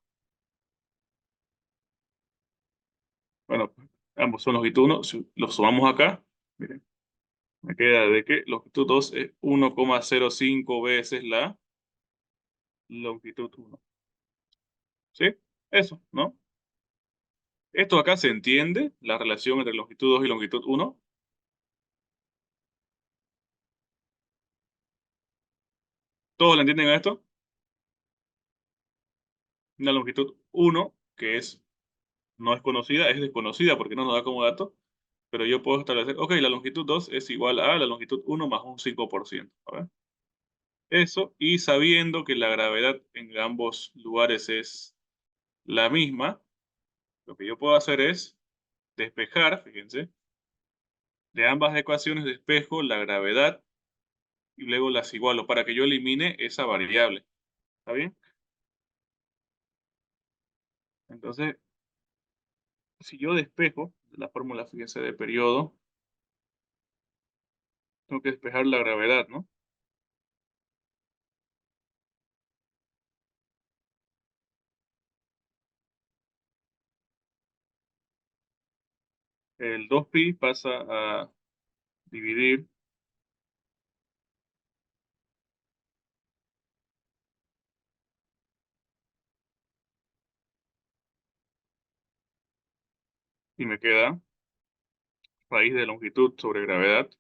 Bueno, ambos son longitud 1. Si los sumamos acá, miren, me queda de que longitud 2 es 1,05 veces la longitud 1. ¿Sí? Eso, ¿no? Esto acá se entiende, la relación entre longitud 2 y longitud 1. ¿Todos le entienden a esto? Una longitud 1, que no es conocida, es desconocida porque no nos da como dato, pero yo puedo establecer, ok, la longitud 2 es igual a la longitud 1 más un 5%. A ver. Eso, y sabiendo que la gravedad en ambos lugares es la misma, lo que yo puedo hacer es despejar, fíjense, de ambas ecuaciones despejo la gravedad y luego las igualo para que yo elimine esa variable. ¿Está bien? Entonces, si yo despejo la fórmula, fíjense, de periodo, tengo que despejar la gravedad, ¿no? El 2pi pasa a dividir y me queda raíz de longitud sobre gravedad.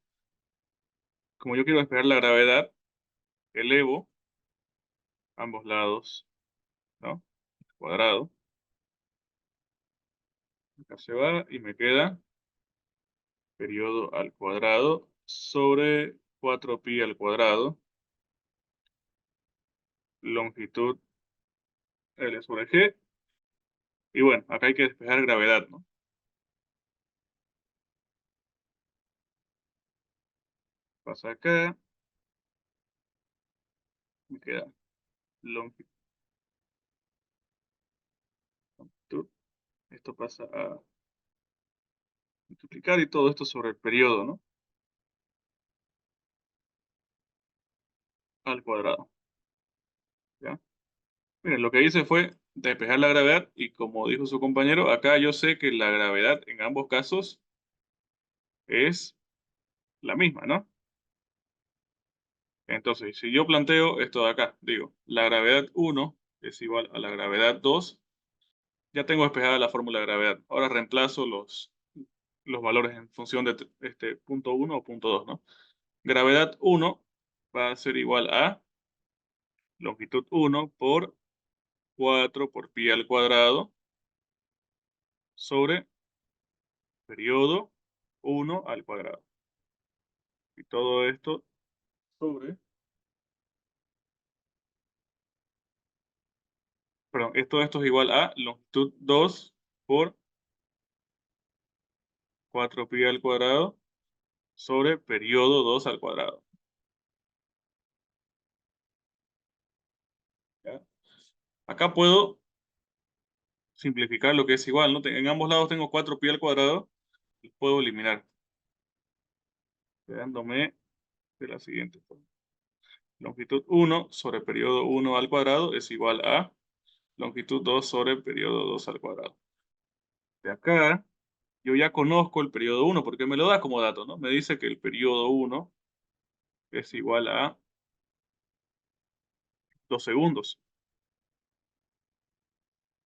Como yo quiero despejar la gravedad, elevo ambos lados, ¿no? Cuadrado. Acá se va y me queda periodo al cuadrado sobre 4pi al cuadrado, longitud L sobre G. Y bueno, acá hay que despejar gravedad, ¿no? Pasa acá, me queda longitud. Esto pasa a multiplicar y todo esto sobre el periodo, ¿no? Al cuadrado. ¿Ya? Miren, lo que hice fue despejar la gravedad y como dijo su compañero, acá yo sé que la gravedad en ambos casos es la misma, ¿no? Entonces, si yo planteo esto de acá, digo, la gravedad 1 es igual a la gravedad 2, ya tengo despejada la fórmula de gravedad. Ahora reemplazo los valores en función de este punto 1 o punto 2, ¿no? Gravedad 1 va a ser igual a longitud 1 por 4 por pi al cuadrado sobre periodo 1 al cuadrado. Y todo esto sobre, perdón, esto es igual a longitud 2 por 4 pi al cuadrado sobre periodo 2 al cuadrado. ¿Ya? Acá puedo simplificar lo que es igual, ¿no? En ambos lados tengo 4 pi al cuadrado y puedo eliminar, quedándome de la siguiente forma. Longitud 1 sobre periodo 1 al cuadrado es igual a longitud 2 sobre periodo 2 al cuadrado. De acá, yo ya conozco el periodo 1 porque me lo da como dato, ¿no? Me dice que el periodo 1 es igual a 2 segundos.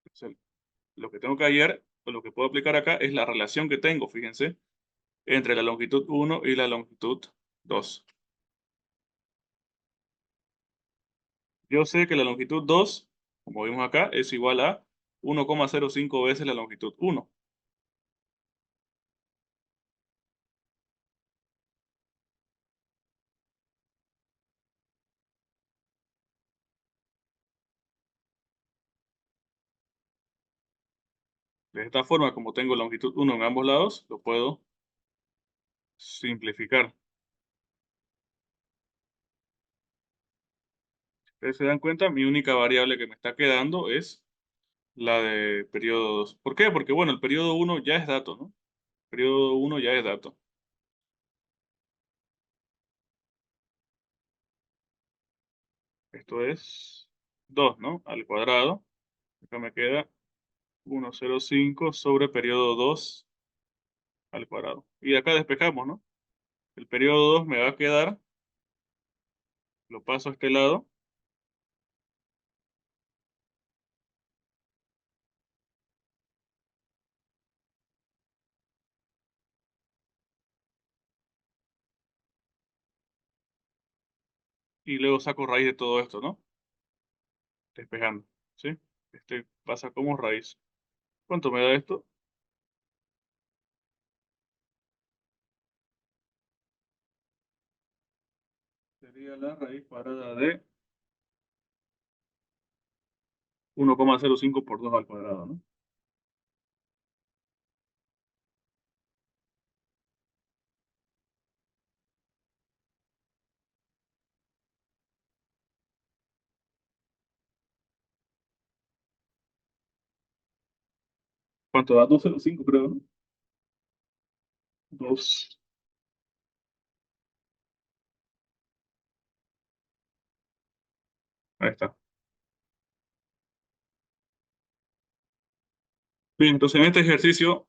Entonces, lo que tengo que hallar, o lo que puedo aplicar acá, es la relación que tengo, fíjense, entre la longitud 1 y la longitud 2. Yo sé que la longitud 2, como vimos acá, es igual a 1,05 veces la longitud 1. De esta forma, como tengo longitud 1 en ambos lados, lo puedo simplificar. Ustedes se dan cuenta, mi única variable que me está quedando es la de periodo 2. ¿Por qué? Porque, bueno, el periodo 1 ya es dato, ¿no? El periodo 1 ya es dato. Esto es 2, ¿no? Al cuadrado. Acá me queda 1,05 sobre periodo 2 al cuadrado. Y de acá despejamos, ¿no? El periodo 2 me va a quedar, lo paso a este lado, y luego saco raíz de todo esto, ¿no? Despejando, ¿sí? Este pasa como raíz. ¿Cuánto me da esto? Sería la raíz cuadrada de 1,05 por 2 al cuadrado, ¿no? ¿Cuánto da? 2,05 creo, ¿no? 2. Ahí está. Bien, entonces en este ejercicio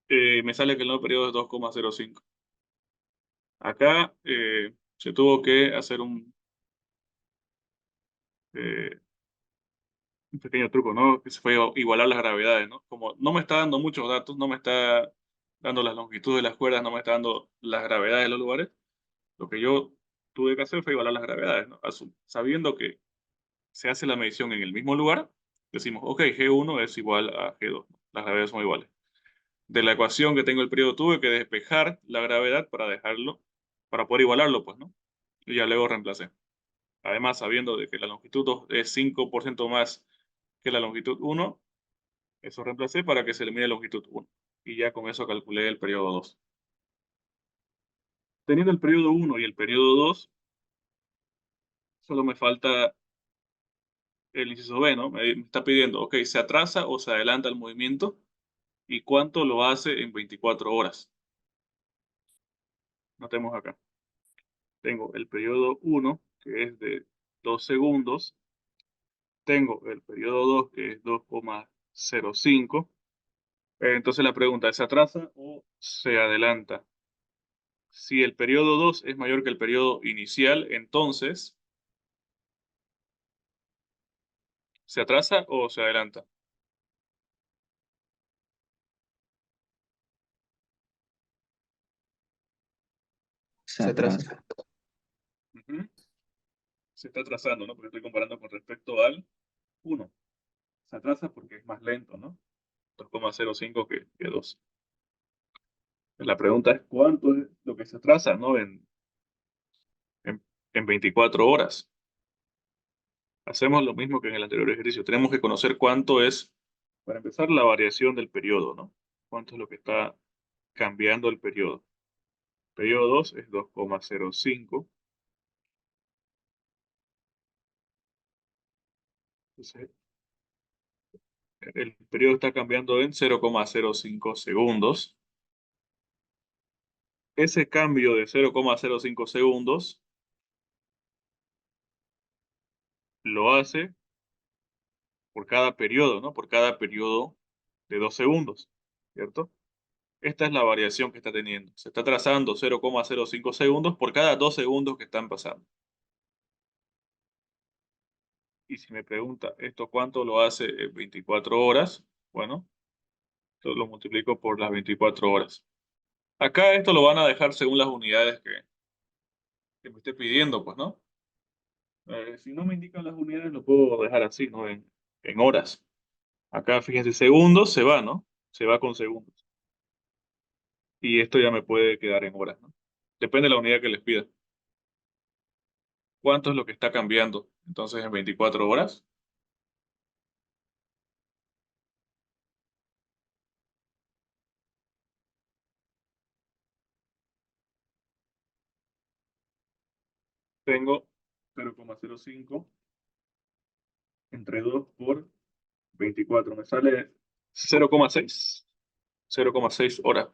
me sale que el nuevo periodo es 2,05. Acá se tuvo que hacer eh, un pequeño truco, ¿no? Que se fue a igualar las gravedades, ¿no? Como no me está dando muchos datos, no me está dando las longitudes de las cuerdas, no me está dando las gravedades de los lugares, lo que yo tuve que hacer fue igualar las gravedades, ¿no? Sabiendo que se hace la medición en el mismo lugar, decimos, ok, G1 es igual a G2, ¿no? Las gravedades son iguales. De la ecuación que tengo el periodo tuve que despejar la gravedad para dejarlo, para poder igualarlo, pues, ¿no? Y ya luego reemplacé. Además, sabiendo de que la longitud 2 es 5% más que la longitud 1, eso reemplacé para que se elimine la longitud 1. Y ya con eso calculé el periodo 2. Teniendo el periodo 1 y el periodo 2, solo me falta el inciso B, ¿no? Me está pidiendo, ok, ¿se atrasa o se adelanta el movimiento? ¿Y cuánto lo hace en 24 horas? Notemos acá. Tengo el periodo 1, que es de 2 segundos. Tengo el periodo 2, que es 2,05. Entonces la pregunta es, ¿se atrasa o se adelanta? Si el periodo 2 es mayor que el periodo inicial, entonces, ¿se atrasa o se adelanta? Se Se atrasa. atrasa. Ujú. Se está atrasando, ¿no? Porque estoy comparando con respecto al 1. Se atrasa porque es más lento, ¿no? 2,05 que 2. La pregunta es, ¿cuánto es lo que se atrasa, ¿no? En, en 24 horas. Hacemos lo mismo que en el anterior ejercicio. Tenemos que conocer cuánto es, para empezar, la variación del periodo, ¿no? Cuánto es lo que está cambiando el periodo. Periodo 2 es 2,05. Entonces, el periodo está cambiando en 0,05 segundos. Ese cambio de 0,05 segundos lo hace por cada periodo, ¿no? Por cada periodo de 2 segundos, ¿cierto? Esta es la variación que está teniendo. Se está trazando 0,05 segundos por cada 2 segundos que están pasando. Y si me pregunta, ¿esto cuánto lo hace en 24 horas? Bueno, esto lo multiplico por las 24 horas. Acá esto lo van a dejar según las unidades que me esté pidiendo, pues, ¿no? Si no me indican las unidades, lo puedo dejar así, ¿no? En horas. Acá, fíjense, segundos se va, ¿no? Se va con segundos. Y esto ya me puede quedar en horas, ¿no? Depende de la unidad que les pida. ¿Cuánto es lo que está cambiando? Entonces, en 24 horas, tengo 0,05 entre 2 por 24. Me sale 0,6. 0,6 horas.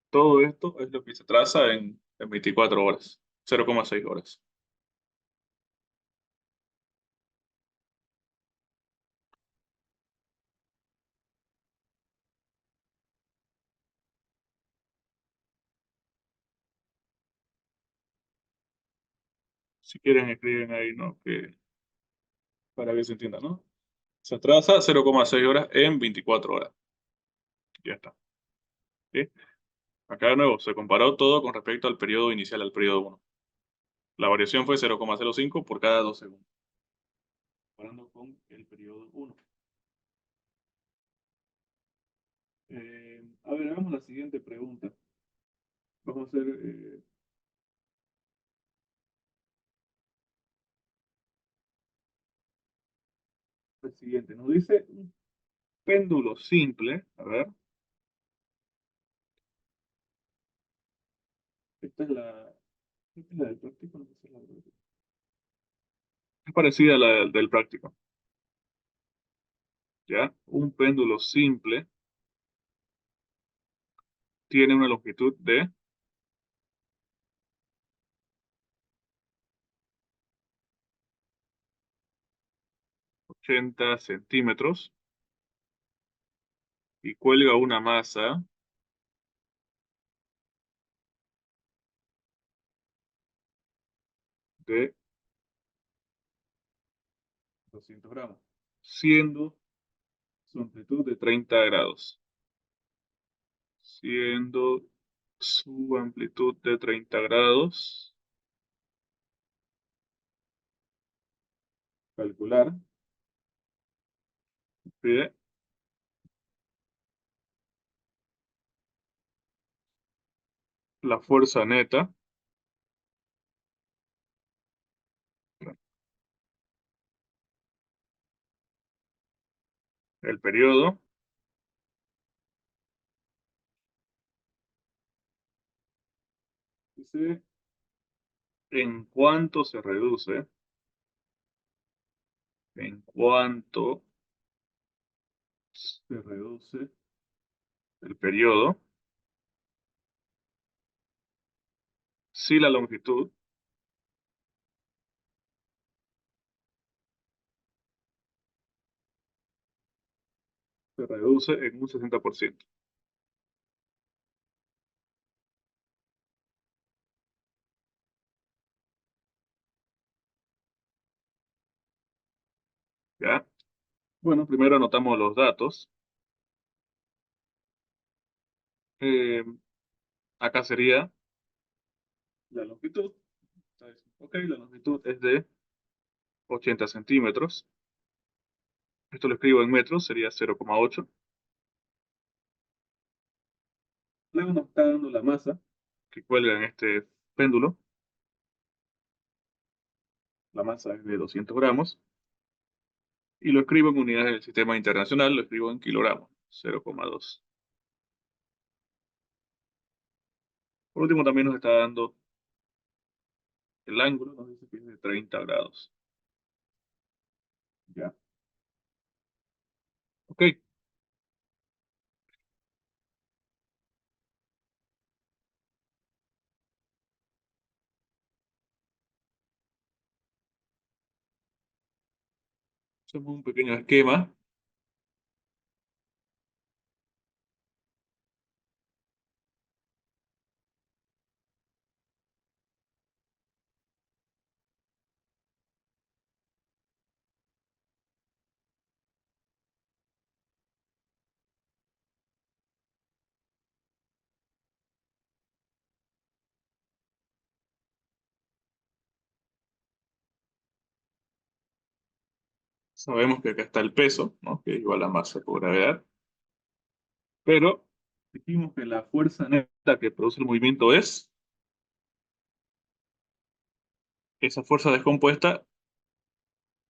Todo esto es lo que se traza en 24 horas. 0,6 horas. Si quieren, escriben ahí, ¿no? Para que se entienda, ¿no? Se atrasa 0,6 horas en 24 horas. Ya está. ¿Sí? Acá de nuevo, se comparó todo con respecto al periodo inicial, al periodo 1. La variación fue 0,05 por cada 2 segundos. Comparando con el periodo 1. A ver, hagamos la siguiente pregunta. Vamos a hacer la siguiente. Nos dice un péndulo simple. A ver. Esta es la del práctico. No sé si es la del práctico. Es parecida a la del práctico. ¿Ya? Un péndulo simple tiene una longitud de 80 centímetros y cuelga una masa de 200 gramos, siendo su amplitud de 30 grados. Siendo su amplitud de 30 grados. Calcular. Pide la fuerza neta. El periodo. Dice en cuánto se reduce. En cuánto se reduce el periodo si la longitud se reduce en un 60%. ¿Ya? Bueno, primero anotamos los datos. Eh, Acá sería la longitud. Ok, la longitud es de 80 centímetros. Esto lo escribo en metros, sería 0,8. Luego nos está dando la masa que cuelga en este péndulo. La masa es de 200 gramos. Y lo escribo en unidades del sistema internacional, lo escribo en kilogramos, 0,2. Por último, también nos está dando el ángulo, nos dice que es de 30 grados. ¿Ya? Ok. Hacemos un pequeño esquema. Sabemos que acá está el peso, ¿no? Que es igual a masa por gravedad. Pero dijimos que la fuerza neta que produce el movimiento es esa fuerza descompuesta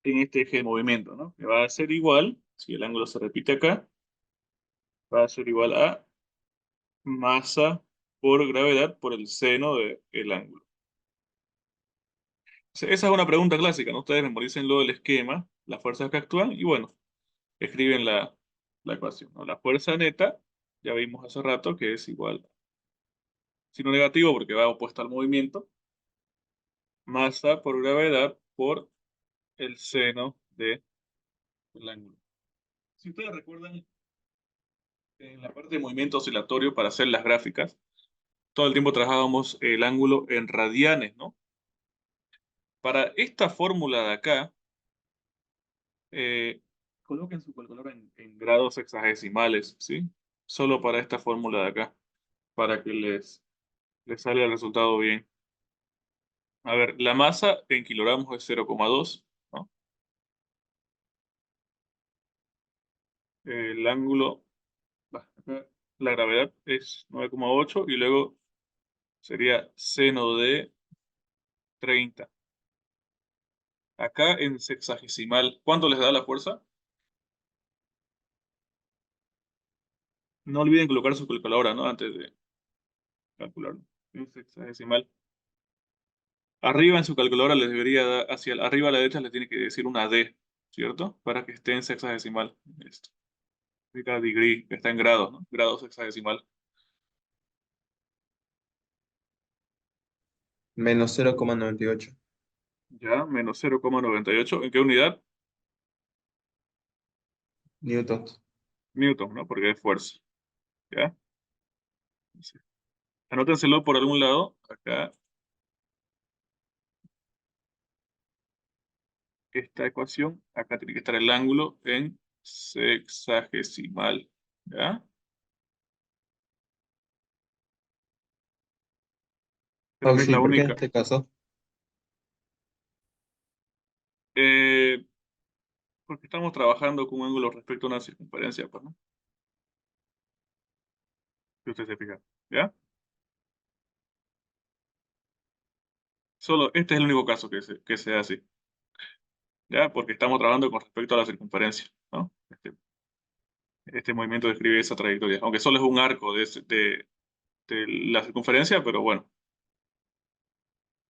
en este eje de movimiento, ¿no? Que va a ser igual, si el ángulo se repite acá, va a ser igual a masa por gravedad por el seno del ángulo. Esa es una pregunta clásica, ¿no? Ustedes memorícenlo del esquema, las fuerzas que actúan, y bueno, escriben la ecuación, ¿no? La fuerza neta, ya vimos hace rato que es igual, signo negativo porque va opuesta al movimiento, masa por gravedad por el seno del ángulo. Si ustedes recuerdan, en la parte de movimiento oscilatorio para hacer las gráficas, todo el tiempo trabajábamos el ángulo en radianes, ¿no? Para esta fórmula de acá, coloquen su calculadora en grados hexagesimales, ¿sí? Solo para esta fórmula de acá, para que les salga el resultado bien. A ver, la masa en kilogramos es 0,2, ¿no? El ángulo, acá, la gravedad es 9,8 y luego sería seno de 30. Acá en sexagesimal, ¿cuánto les da la fuerza? No olviden colocar su calculadora, ¿no? Antes de calcularlo. En sexagesimal. Arriba en su calculadora les debería dar, arriba a la derecha les tiene que decir una D, ¿cierto? Para que esté en sexagesimal. Esto. Significa degree, que está en grados, ¿no? Grados sexagesimal. Menos 0,98 Ya, menos 0,98. ¿En qué unidad? newtons. Newton, ¿no? Porque es fuerza. ¿Ya? Sí. Anótenselo por algún lado. Acá, esta ecuación. Acá tiene que estar el ángulo en sexagesimal. ¿Ya? Creo que es sí, la ¿por qué en única. este caso? Eh, porque estamos trabajando con un ángulo respecto a una circunferencia, pues, ¿no? Si usted se fija. ¿Ya? Solo este es el único caso que sea así. ¿Ya? Porque estamos trabajando con respecto a la circunferencia, ¿no? Este movimiento describe esa trayectoria. Aunque solo es un arco de la circunferencia, pero bueno,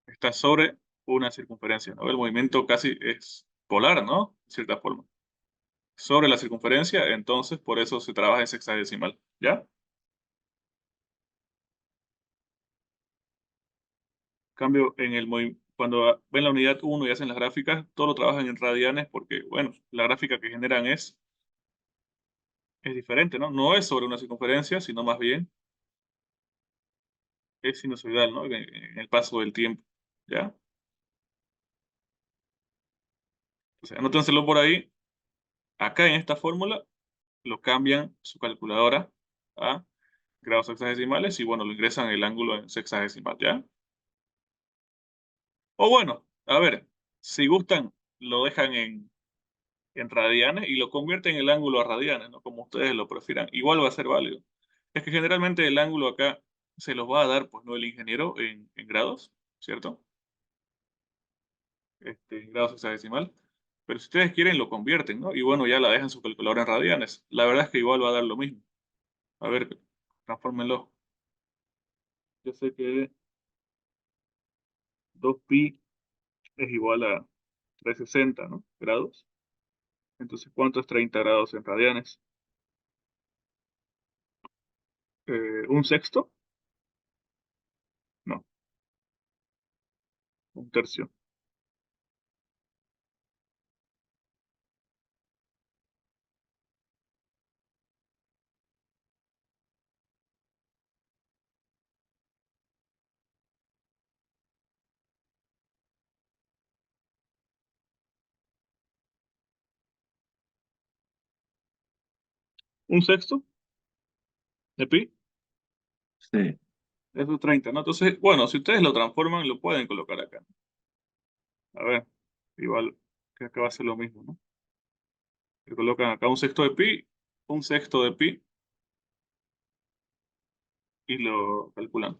está sobre una circunferencia, ¿no? El movimiento casi es polar, ¿no? De cierta forma. Sobre la circunferencia, entonces por eso se trabaja en sexagesimal, ¿ya? Cambio en el cuando ven la unidad 1 y hacen las gráficas, todo lo trabajan en radianes porque, bueno, la gráfica que generan es diferente, ¿no? No es sobre una circunferencia, sino más bien es sinusoidal, ¿no? En el paso del tiempo, ¿ya? Entonces, anótenselo por ahí. Acá en esta fórmula lo cambian su calculadora a grados sexagesimales y, bueno, lo ingresan el ángulo en sexagesimal, ¿ya? O bueno, a ver, si gustan, lo dejan en radianes y lo convierten el ángulo a radianes, ¿no? Como ustedes lo prefieran. Igual va a ser válido. Es que generalmente el ángulo acá se los va a dar, pues no el ingeniero en grados, ¿cierto? En grados hexadecimal. Pero si ustedes quieren, lo convierten, ¿no? Y bueno, ya la dejan su calculadora en radianes. La verdad es que igual va a dar lo mismo. A ver, transfórmenlo. Yo sé que 2pi es igual a 360, ¿no? Grados. Entonces, ¿cuánto es 30 grados en radianes? ¿Un sexto? No, un tercio. ¿Un sexto de pi? Sí, Eso es 30, ¿no? Entonces, bueno, si ustedes lo transforman, lo pueden colocar acá. A ver, igual que acá va a ser lo mismo, ¿no? Le colocan acá un sexto de pi, un sexto de pi y lo calculan.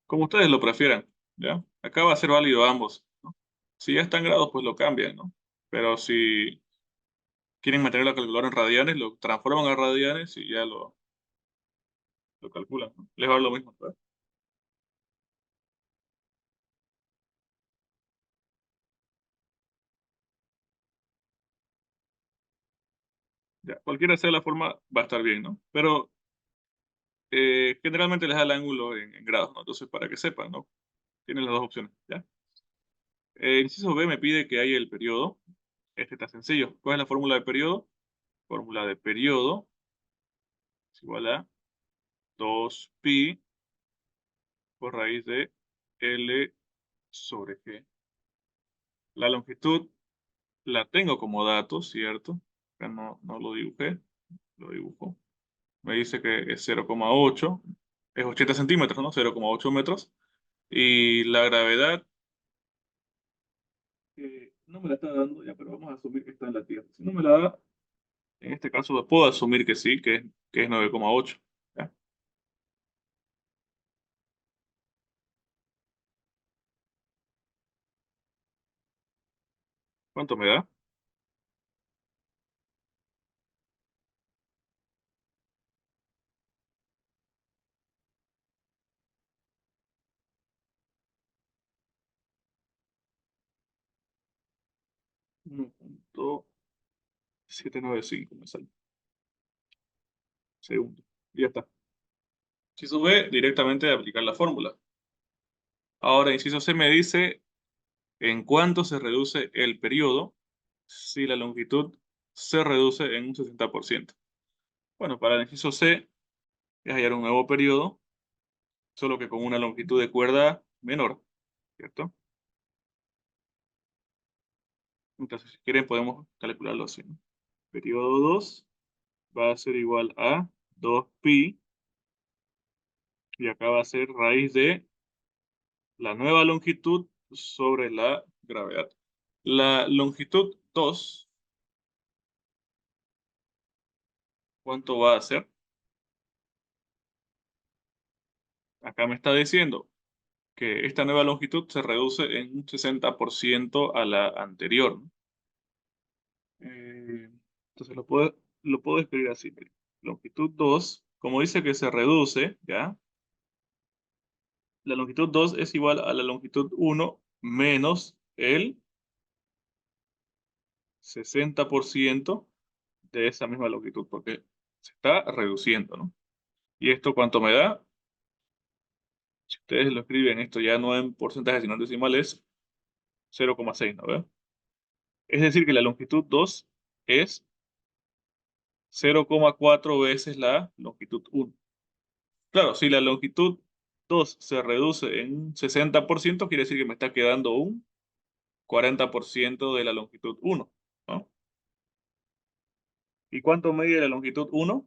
Como ustedes lo prefieran, ¿ya? Acá va a ser válido ambos, ¿no? Si ya está en grados, pues lo cambian, ¿no? Pero si quieren mantener la calculadora en radianes, lo transforman a radianes y ya lo calculan, ¿no? Les va a dar lo mismo, ¿verdad? Ya, cualquiera sea la forma, va a estar bien, ¿no? Pero generalmente les da el ángulo en grados, ¿no? Entonces, para que sepan, ¿no? Tienen las dos opciones, ¿ya? El inciso B me pide que haya el periodo. Este está sencillo. ¿Cuál es la fórmula de periodo? Fórmula de periodo es igual a 2pi por raíz de L sobre G. La longitud la tengo como dato, ¿cierto? Acá no lo dibujé, lo dibujo. Me dice que es 0,8, es 80 centímetros, ¿no? 0,8 metros. Y la gravedad, no me la está dando ya, pero vamos a asumir que está en la Tierra. Si no me la da, en este caso puedo asumir que sí, que es 9,8. ¿Ya? ¿Cuánto me da? Uno punto 795 me sale. Segundo. Y ya está. Inciso B, directamente aplicar la fórmula. Ahora, inciso C me dice en cuánto se reduce el periodo si la longitud se reduce en un 60%. Bueno, para el inciso C es hallar un nuevo periodo, solo que con una longitud de cuerda menor, ¿cierto? Entonces, si quieren, podemos calcularlo así, ¿no? Periodo 2 va a ser igual a 2pi y acá va a ser raíz de la nueva longitud sobre la gravedad. La longitud 2, ¿cuánto va a ser? Acá me está diciendo que esta nueva longitud se reduce en un 60% a la anterior, ¿no? Entonces lo puedo escribir así. Mire. Longitud 2, como dice que se reduce, ¿ya? La longitud 2 es igual a la longitud 1 menos el 60% de esa misma longitud, porque se está reduciendo, ¿no? ¿Y esto cuánto me da? Si ustedes lo escriben, esto ya no en porcentaje, sino en decimales, 0,6, ¿no ve? Es decir, que la longitud 2 es 0,4 veces la longitud 1. Claro, si la longitud 2 se reduce en un 60%, quiere decir que me está quedando un 40% de la longitud 1, ¿no? ¿Y cuánto mide la longitud 1?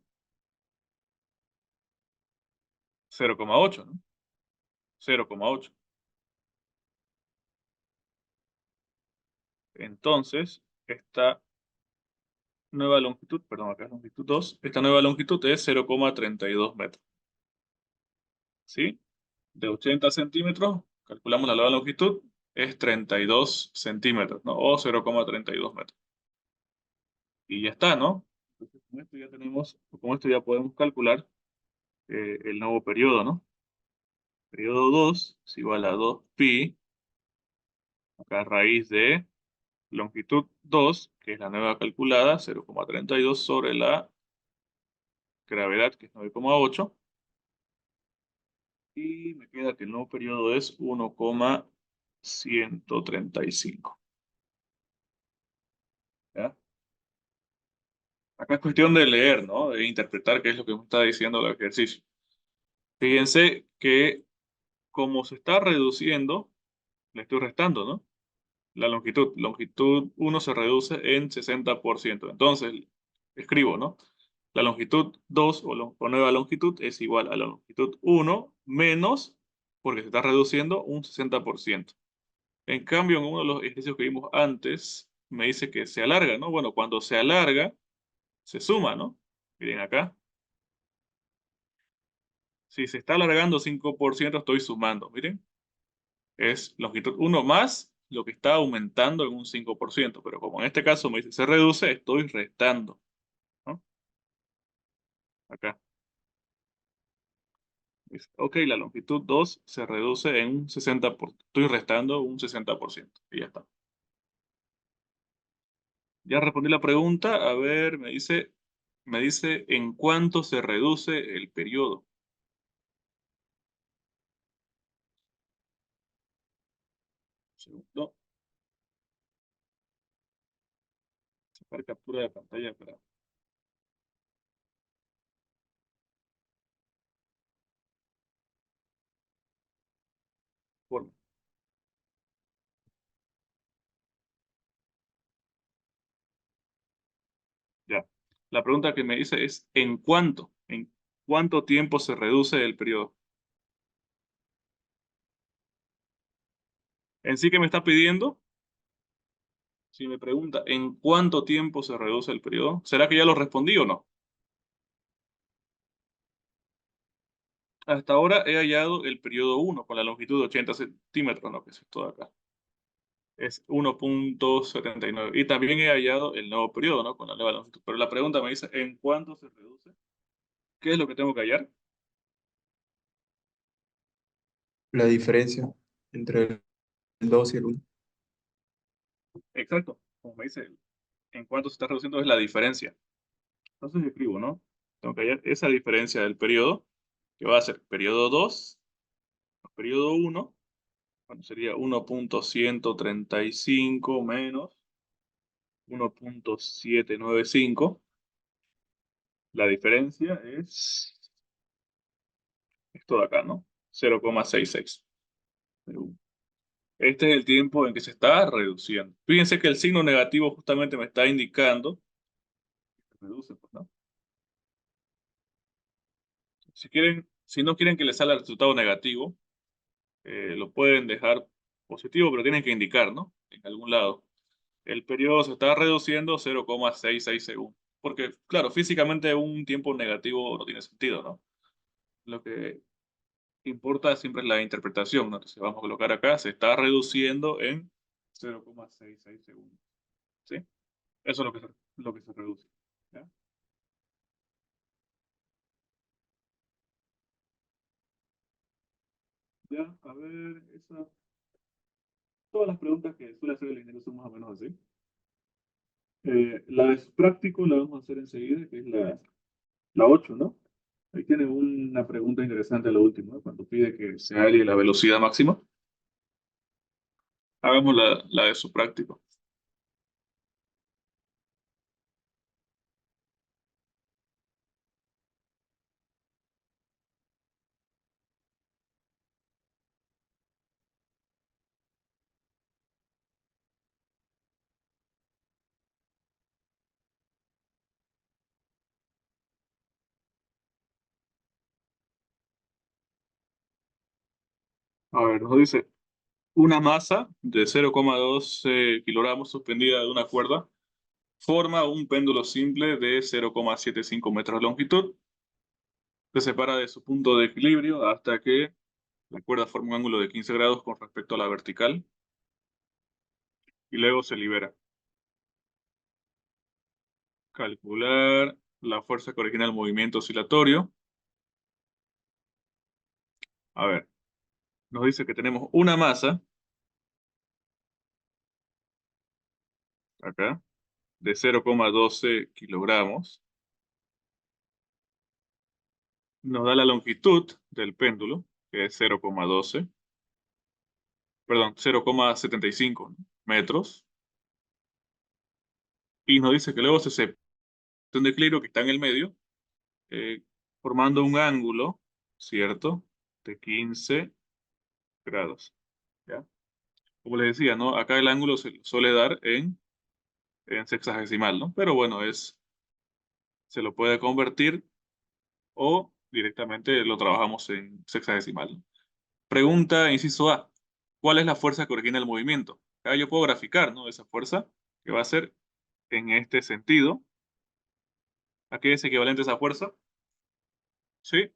0,8, ¿no? 0,8. Entonces, esta nueva longitud, perdón, acá es longitud 2, esta nueva longitud es 0,32 metros, ¿sí? De 80 centímetros, calculamos la nueva longitud, es 32 centímetros, ¿no? O 0,32 metros. Y ya está, ¿no? Entonces, con esto ya tenemos, con esto ya podemos calcular el nuevo periodo, ¿no? Periodo 2 es igual a 2pi, acá raíz de longitud 2, que es la nueva calculada, 0,32 sobre la gravedad, que es 9,8. Y me queda que el nuevo periodo es 1,135. ¿Ya? Acá es cuestión de leer, ¿no? De interpretar qué es lo que me está diciendo el ejercicio. Fíjense que como se está reduciendo, le estoy restando, ¿no? La longitud. Longitud 1 se reduce en 60%. Entonces, escribo, ¿no? La longitud 2 o nueva longitud es igual a la longitud 1 menos, porque se está reduciendo, un 60%. En cambio, en uno de los ejercicios que vimos antes, me dice que se alarga, ¿no? Bueno, cuando se alarga, se suma, ¿no? Miren acá. Si se está alargando 5%, estoy sumando, miren. Es longitud 1 más lo que está aumentando en un 5%. Pero como en este caso me dice se reduce, estoy restando, ¿no? Acá. Dice, ok, la longitud 2 se reduce en un 60%. Estoy restando un 60%. Y ya está. Ya respondí la pregunta. A ver, me dice en cuánto se reduce el periodo. Segundo, sacar captura de pantalla para forma. Ya. La pregunta que me dice es ¿en cuánto tiempo se reduce el periodo? En sí que me está pidiendo, si me pregunta ¿en cuánto tiempo se reduce el periodo? ¿Será que ya lo respondí o no? Hasta ahora he hallado el periodo 1 con la longitud de 80 centímetros, ¿no? Que es esto de acá. Es 1,79. Y también he hallado el nuevo periodo, ¿no? Con la nueva longitud. Pero la pregunta me dice ¿en cuánto se reduce? ¿Qué es lo que tengo que hallar? La diferencia entre el 2 y el 1. Exacto. Como me dice, ¿en cuánto se está reduciendo? Es la diferencia. Entonces escribo, ¿no? Tengo que hallar esa diferencia del periodo, que va a ser periodo 2, periodo 1, bueno, sería 1,135 menos 1,795. La diferencia es esto de acá, ¿no? 0,66. Este es el tiempo en que se está reduciendo. Fíjense que el signo negativo justamente me está indicando que se reduce, pues, ¿no? Si no quieren que les salga el resultado negativo, lo pueden dejar positivo, pero tienen que indicar, ¿no? En algún lado. El periodo se está reduciendo 0,66 segundos. Porque, claro, físicamente un tiempo negativo no tiene sentido, ¿no? Lo que importa siempre es la interpretación, ¿no? Entonces vamos a colocar acá, se está reduciendo en 0,66 segundos. ¿Sí? Eso es lo que se reduce. ¿Ya? Ya, a ver, todas las preguntas que suele hacer el ingeniero son más o menos así. La es práctico la vamos a hacer enseguida, que es la 8, ¿no? Ahí tiene una pregunta interesante la última, ¿no? Cuando pide que se halle la velocidad máxima. Hagamos la de su práctico. A ver, nos dice una masa de 0,12 kilogramos suspendida de una cuerda forma un péndulo simple de 0,75 metros de longitud. Se separa de su punto de equilibrio hasta que la cuerda forma un ángulo de 15 grados con respecto a la vertical y luego se libera. Calcular la fuerza que origina el movimiento oscilatorio. A ver, nos dice que tenemos una masa, acá, de 0,12 kilogramos. Nos da la longitud del péndulo, que es 0,12, perdón, 0,75 metros. Y nos dice que luego se separa un equilibrio que está en el medio, eh, formando un ángulo, ¿cierto? De 15 grados. ¿Ya? Como les decía, ¿no? Acá el ángulo se suele dar en sexagesimal, ¿no? Pero bueno, se lo puede convertir o directamente lo trabajamos en sexagesimal, ¿no? Pregunta, inciso A. ¿Cuál es la fuerza que origina el movimiento? Acá yo puedo graficar, ¿no? Esa fuerza que va a ser en este sentido. ¿A qué es equivalente esa fuerza? ¿Sí?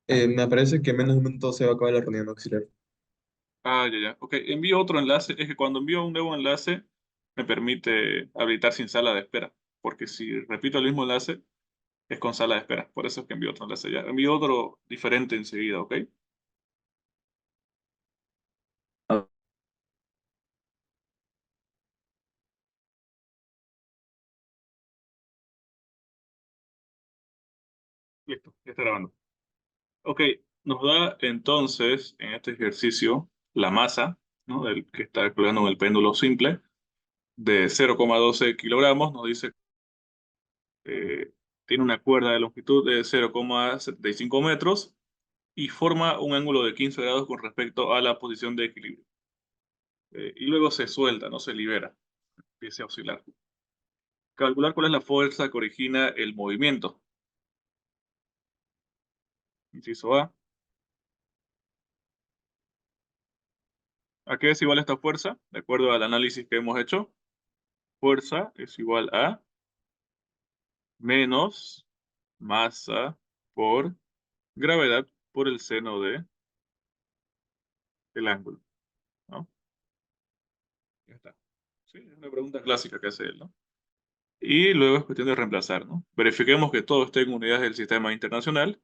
Me parece que en menos de un minuto se va a acabar la reunión auxiliar. Ah, ya, ya. Ok, envío otro enlace. Es que cuando envío un nuevo enlace, me permite habilitar sin sala de espera. Porque si repito el mismo enlace, es con sala de espera. Por eso es que envío otro enlace ya. Envío otro diferente enseguida, ¿ok? Listo, ya está grabando. Ok, nos da entonces en este ejercicio la masa, ¿no? Del que está calculando en el péndulo simple de 0,12 kilogramos. Nos dice tiene una cuerda de longitud de 0,75 metros y forma un ángulo de 15 grados con respecto a la posición de equilibrio. Y luego se suelta, no se libera, empieza a oscilar. Calcular cuál es la fuerza que origina el movimiento. Inciso A. ¿A qué es igual esta fuerza? De acuerdo al análisis que hemos hecho, fuerza es igual a menos masa por gravedad por el seno de el ángulo, ¿no? Ya está. Sí, es una pregunta clásica que hace él, ¿no? Y luego es cuestión de reemplazar, ¿no? Verifiquemos que todo esté en unidades del sistema internacional.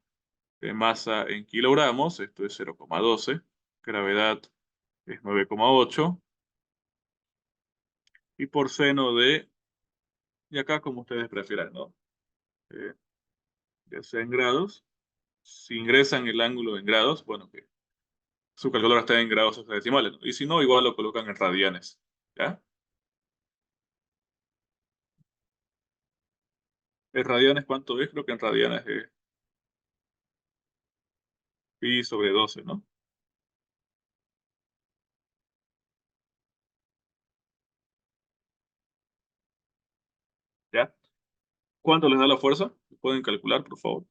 Masa en kilogramos, esto es 0,12. Gravedad es 9,8. Y por seno de, y acá como ustedes prefieran, ¿no? Eh, ya sea en grados. Si ingresan el ángulo en grados, bueno, que su calculadora está en grados hexadecimales, ¿no? Y si no, igual lo colocan en radianes, ¿ya? ¿En radianes cuánto es? Creo que en radianes es pi sobre 12, ¿no? ¿Ya? ¿Cuánto les da la fuerza? ¿Pueden calcular, por favor?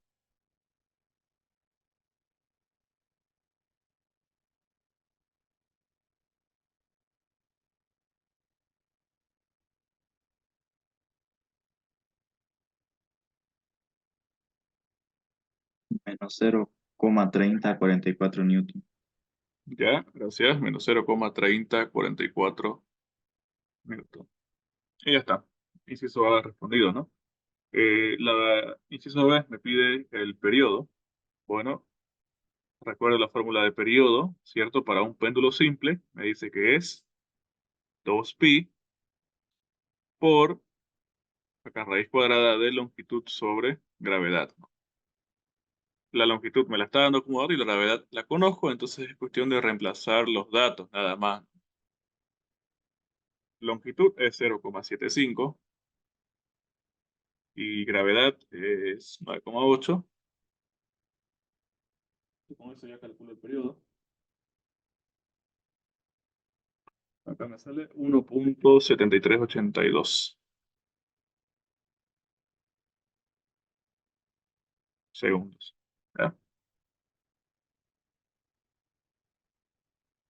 Menos 0,3044 newton. Ya, gracias. Menos 0,3044 newton. Y ya está. Inciso A respondido, ¿no? La inciso B me pide el periodo. Bueno, recuerdo la fórmula de periodo, ¿cierto? Para un péndulo simple, me dice que es 2pi por acá raíz cuadrada de longitud sobre gravedad, ¿no? La longitud me la está dando como dato y la gravedad la conozco, entonces es cuestión de reemplazar los datos, nada más. Longitud es 0,75 y gravedad es 9,8. Y con eso ya calculo el periodo. Acá me sale 1,7382 segundos. ¿Ya?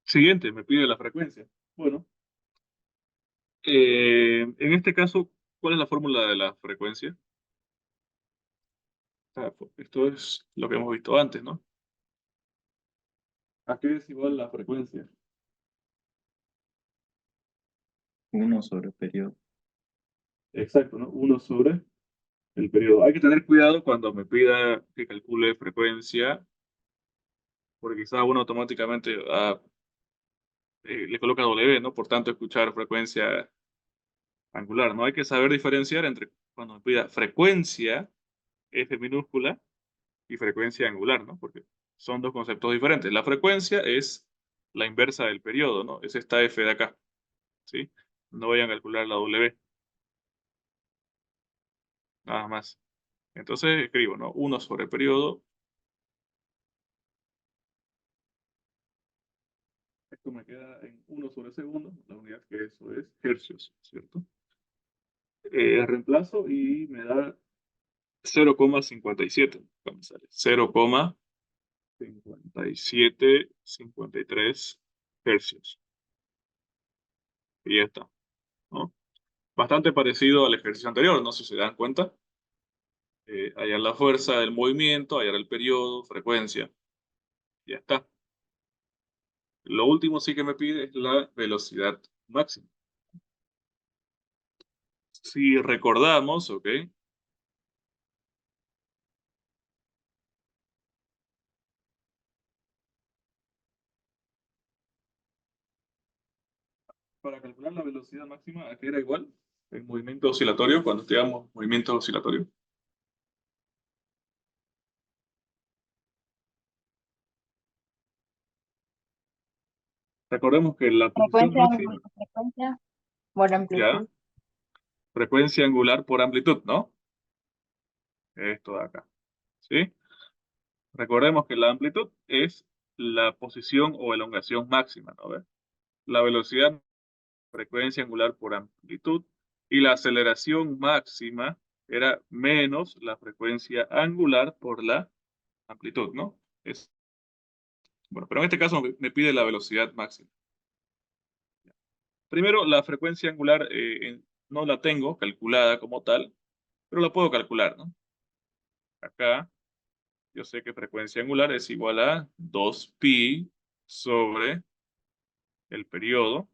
Siguiente, me pide la frecuencia. Bueno, en este caso, ¿cuál es la fórmula de la frecuencia? Esto es lo que hemos visto antes, ¿no? ¿A qué es igual la frecuencia? 1 sobre periodo. Exacto, ¿no? 1 sobre el periodo. Hay que tener cuidado cuando me pida que calcule frecuencia, porque quizá uno automáticamente le coloca W, ¿no? Por tanto, escuchar frecuencia angular, ¿no? Hay que saber diferenciar entre cuando me pida frecuencia, F minúscula, y frecuencia angular, ¿no? Porque son dos conceptos diferentes. La frecuencia es la inversa del periodo, ¿no? Es esta F de acá, ¿sí? No vayan a calcular la W, nada más. Entonces escribo, ¿no? 1 sobre periodo. Esto me queda en 1 sobre segundo, la unidad que eso es hercios, ¿cierto? Reemplazo y me da 0,57. ¿Cómo sale? 0,5753 hercios. Y ya está, ¿no? Bastante parecido al ejercicio anterior, no sé si se dan cuenta. Hallar la fuerza del movimiento, hallar el periodo, frecuencia. Ya está. Lo último sí que me pide es la velocidad máxima. Si recordamos, ¿ok? Para calcular la velocidad máxima, ¿a qué era igual? El movimiento oscilatorio, cuando estudiamos movimiento oscilatorio. Recordemos que la posición máxima, Frecuencia por ya, amplitud. frecuencia angular por amplitud, ¿no? Esto de acá, ¿sí? Recordemos que la amplitud es la posición o elongación máxima, ¿no? ¿Ves? La velocidad, frecuencia angular por amplitud, y la aceleración máxima era menos la frecuencia angular por la amplitud, ¿no? Bueno, pero en este caso me pide la velocidad máxima. Primero, la frecuencia angular no la tengo calculada como tal, pero la puedo calcular, ¿no? Acá yo sé que frecuencia angular es igual a 2pi sobre el periodo,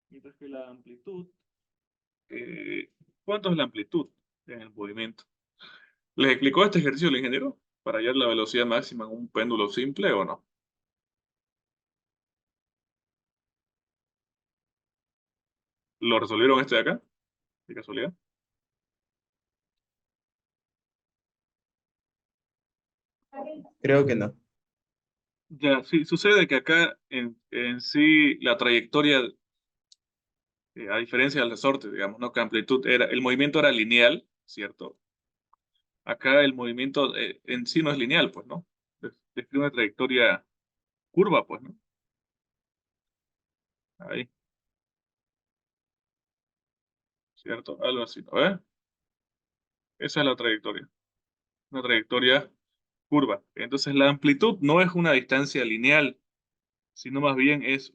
mientras que la amplitud, eh, ¿cuánto es la amplitud en el movimiento? ¿Les explicó este ejercicio el ingeniero para hallar la velocidad máxima en un péndulo simple o no? ¿Lo resolvieron este de acá? ¿De casualidad? Creo que no. Ya, sí, sucede que acá en sí la trayectoria, a diferencia del resorte, digamos, ¿no? Que amplitud era, el movimiento era lineal, ¿cierto? Acá el movimiento en sí no es lineal, pues, ¿no? Describe una trayectoria curva, pues, ¿no? Ahí, ¿cierto? Algo así, ¿no? Esa es la trayectoria, una trayectoria curva. Entonces la amplitud no es una distancia lineal, sino más bien es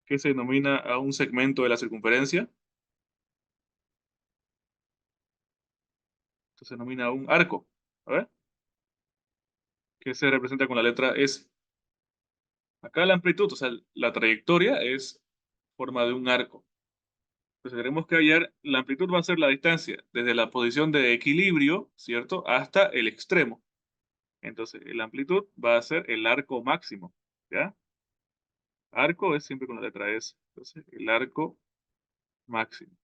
¿qué se denomina a un segmento de la circunferencia? Esto se denomina un arco. A ver, que se representa con la letra S. Acá la amplitud, o sea, la trayectoria es forma de un arco. Entonces tenemos que hallar, la amplitud va a ser la distancia desde la posición de equilibrio, ¿cierto? Hasta el extremo. Entonces, la amplitud va a ser el arco máximo, ¿ya? Arco es siempre con la letra S. Entonces, el arco máximo.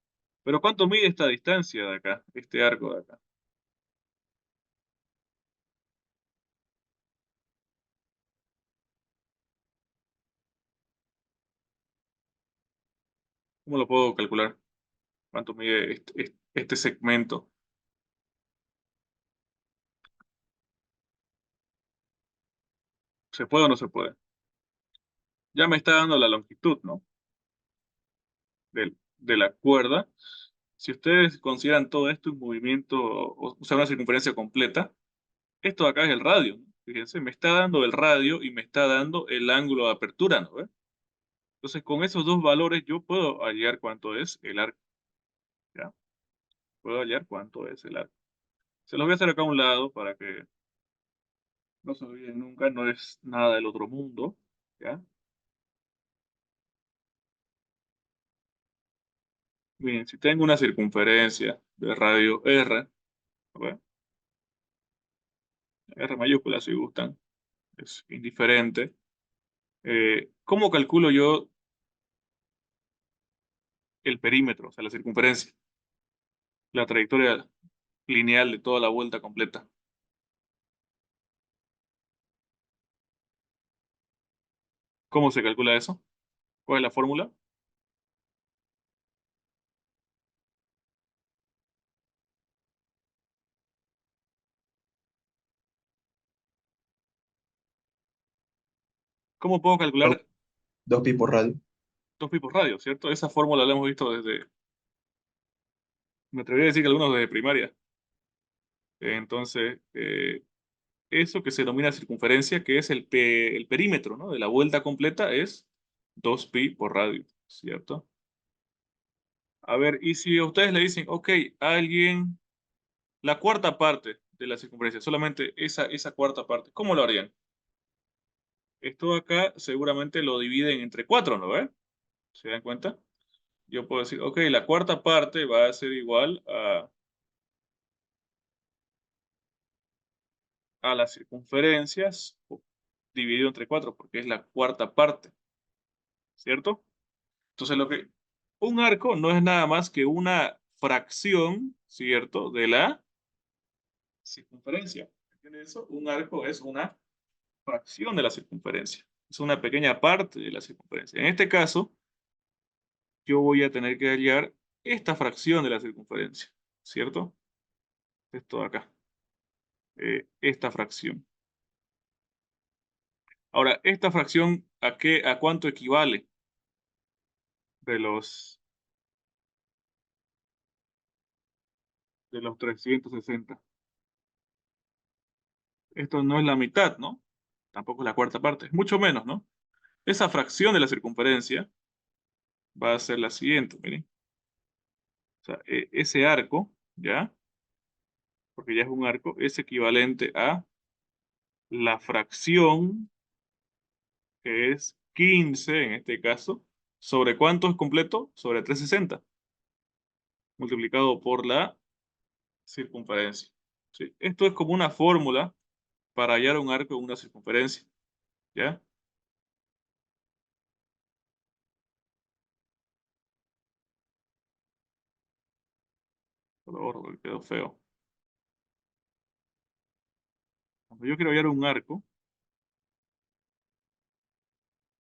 Pero ¿cuánto mide esta distancia de acá? Este arco de acá. ¿Cómo lo puedo calcular? ¿Cuánto mide este segmento? ¿Se puede o no se puede? Ya me está dando la longitud, ¿no? De la cuerda. Si ustedes consideran todo esto un movimiento, o sea, una circunferencia completa, esto de acá es el radio, ¿no? Fíjense, me está dando el radio y me está dando el ángulo de apertura, ¿no? ¿Ve? Entonces, con esos dos valores yo puedo hallar cuánto es el arco, ¿ya? Puedo hallar cuánto es el arco. Se los voy a hacer acá a un lado para que no se olviden nunca, no es nada del otro mundo, ¿ya? Bien, si tengo una circunferencia de radio R, ¿ve? R mayúscula si gustan, es indiferente. ¿Cómo calculo yo el perímetro, o sea, la circunferencia, la trayectoria lineal de toda la vuelta completa? ¿Cómo se calcula eso? ¿Cuál es la fórmula? ¿Cómo puedo Dos, calcular 2 pi por radio. 2pi por radio, ¿cierto? Esa fórmula la hemos visto desde, me atrevería a decir que algunos desde primaria. Entonces, eso que se denomina circunferencia, que es el perímetro, ¿no? De la vuelta completa, es 2pi por radio, ¿cierto? A ver, y si a ustedes le dicen, ok, alguien, la cuarta parte de la circunferencia, solamente esa cuarta parte, ¿cómo lo harían? Esto acá seguramente lo dividen entre 4, ¿no ve? ¿Se dan cuenta? Yo puedo decir, ok, la cuarta parte va a ser igual a las circunferencias dividido entre 4, porque es la cuarta parte, ¿cierto? Entonces, un arco no es nada más que una fracción, ¿cierto? De la circunferencia. ¿Entiendes eso? Un arco es una fracción de la circunferencia. Es una pequeña parte de la circunferencia. En este caso, yo voy a tener que hallar esta fracción de la circunferencia, ¿cierto? Esto de acá, esta fracción. Ahora, esta fracción, ¿a cuánto equivale de los 360? Esto no es la mitad, ¿no? Tampoco es la cuarta parte, es mucho menos, ¿no? Esa fracción de la circunferencia va a ser la siguiente, miren. O sea, ese arco, ¿ya? Porque ya es un arco, es equivalente a la fracción, que es 15 en este caso, ¿sobre cuánto es completo? Sobre 360, multiplicado por la circunferencia. ¿Sí? Esto es como una fórmula para hallar un arco en una circunferencia, ¿ya? Por favor, porque quedó feo. Cuando yo quiero hallar un arco,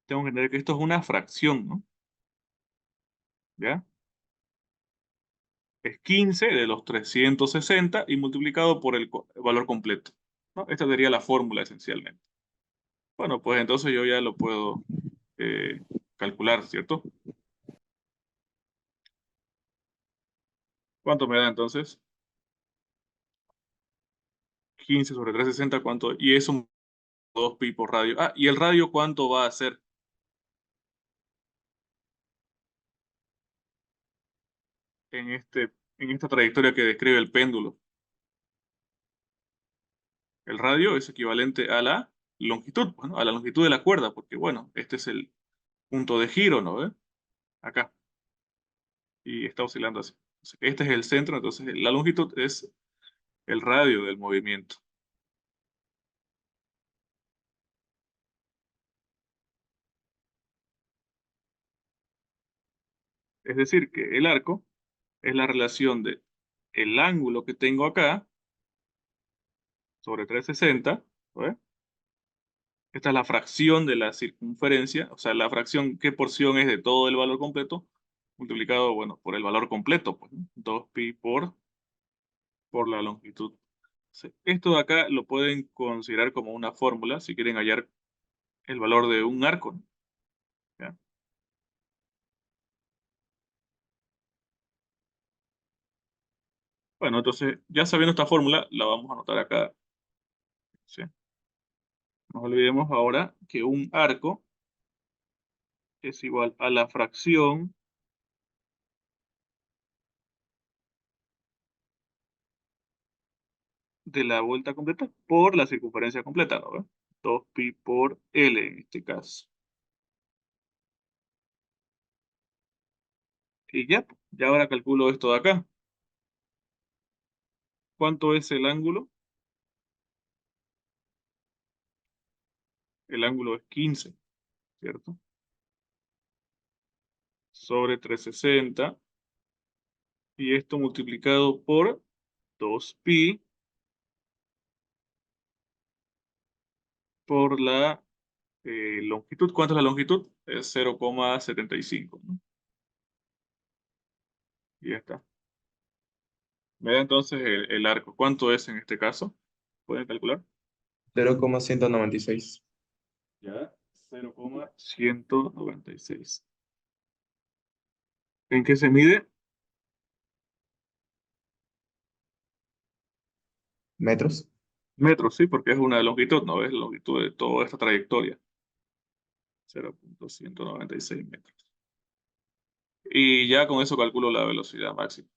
tengo que entender que esto es una fracción, ¿no? ¿Ya? Es 15 de los 360 y multiplicado por el valor completo, ¿no? Esta sería la fórmula esencialmente. Bueno, pues entonces yo ya lo puedo eh, calcular, ¿cierto? ¿Cuánto me da entonces? 15 sobre 360, ¿cuánto? Y es un 2pi por radio. Ah, ¿y el radio cuánto va a ser en esta trayectoria que describe el péndulo? El radio es equivalente a la longitud, bueno, a la longitud de la cuerda, porque bueno, este es el punto de giro, ¿no ve? Acá. Y está oscilando así. Entonces, este es el centro, entonces la longitud es el radio del movimiento. Es decir, que el arco es la relación de el ángulo que tengo acá sobre 360, ¿ve? Esta es la fracción de la circunferencia, o sea, la fracción, qué porción es de todo el valor completo, multiplicado, bueno, por el valor completo, pues, ¿no? 2pi por la longitud. Sí, esto de acá lo pueden considerar como una fórmula si quieren hallar el valor de un arco, ¿no? ¿Ya? Bueno, entonces, ya sabiendo esta fórmula, la vamos a anotar acá, ¿sí? No olvidemos ahora que un arco es igual a la fracción de la vuelta completa por la circunferencia completa, ¿no ve? 2pi por L en este caso. Y ya ahora calculo esto de acá. ¿Cuánto es el ángulo? El ángulo es 15, ¿cierto? Sobre 360. Y esto multiplicado por 2pi por la longitud. ¿Cuánto es la longitud? Es 0,75, ¿no? Y ya está. Me da entonces el arco. ¿Cuánto es en este caso? ¿Pueden calcular? 0,196 Ya, 0,196. ¿En qué se mide? metros. Metros, sí, porque es una longitud, ¿no? Es la longitud de toda esta trayectoria. 0,196 metros. Y ya con eso calculo la velocidad máxima.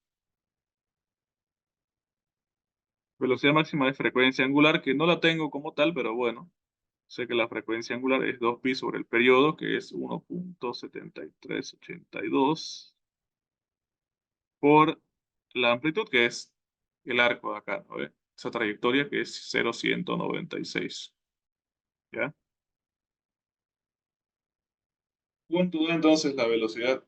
Velocidad máxima de frecuencia angular, que no la tengo como tal, pero bueno, sé que la frecuencia angular es 2pi sobre el periodo, que es 1,7382 por la amplitud, que es el arco de acá, ¿no ve? Esa trayectoria que es 0,196. ¿Ya? ¿Cuánto da entonces la velocidad?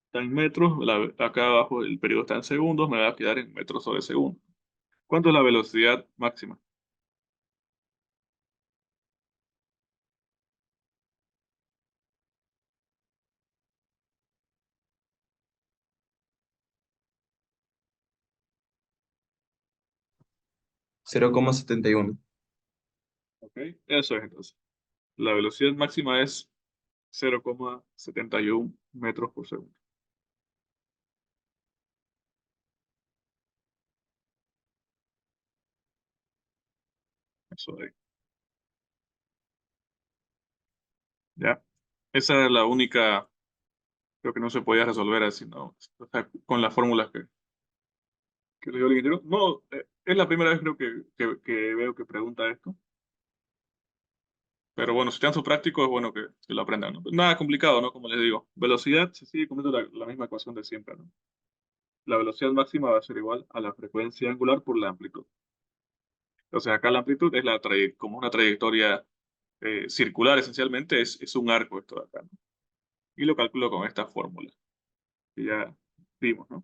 Está en metros, acá abajo el periodo está en segundos, me va a quedar en metros sobre segundo. ¿Cuánto es la velocidad máxima? Cero coma setenta y uno. ¿Ok? Eso es entonces. La velocidad máxima es 0,71 metros por segundo. Eso de ahí. ¿Ya? Esa era la única, creo que no se podía resolver así, ¿no? O sea, con las fórmulas que le dio el ingeniero. No, es la primera vez creo que veo que pregunta esto. Pero bueno, si están su práctico, es bueno que lo aprendan, ¿no? Nada complicado, ¿no? Como les digo, velocidad se sigue comiendo la misma ecuación de siempre, ¿no? La velocidad máxima va a ser igual a la frecuencia angular por la amplitud. O sea, acá la amplitud es como una trayectoria circular, esencialmente, es un arco esto de acá, ¿no? Y lo calculo con esta fórmula que ya vimos, ¿no?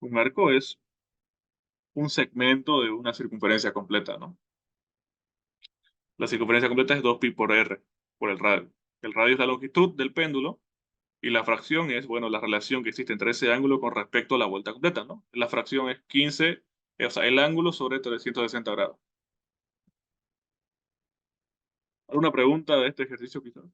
Un arco es un segmento de una circunferencia completa, ¿no? La circunferencia completa es 2pi por r, por el radio. El radio es la longitud del péndulo y la fracción es, bueno, la relación que existe entre ese ángulo con respecto a la vuelta completa, ¿no? La fracción es 15, o sea, el ángulo sobre 360 grados. ¿Alguna pregunta de este ejercicio quizás?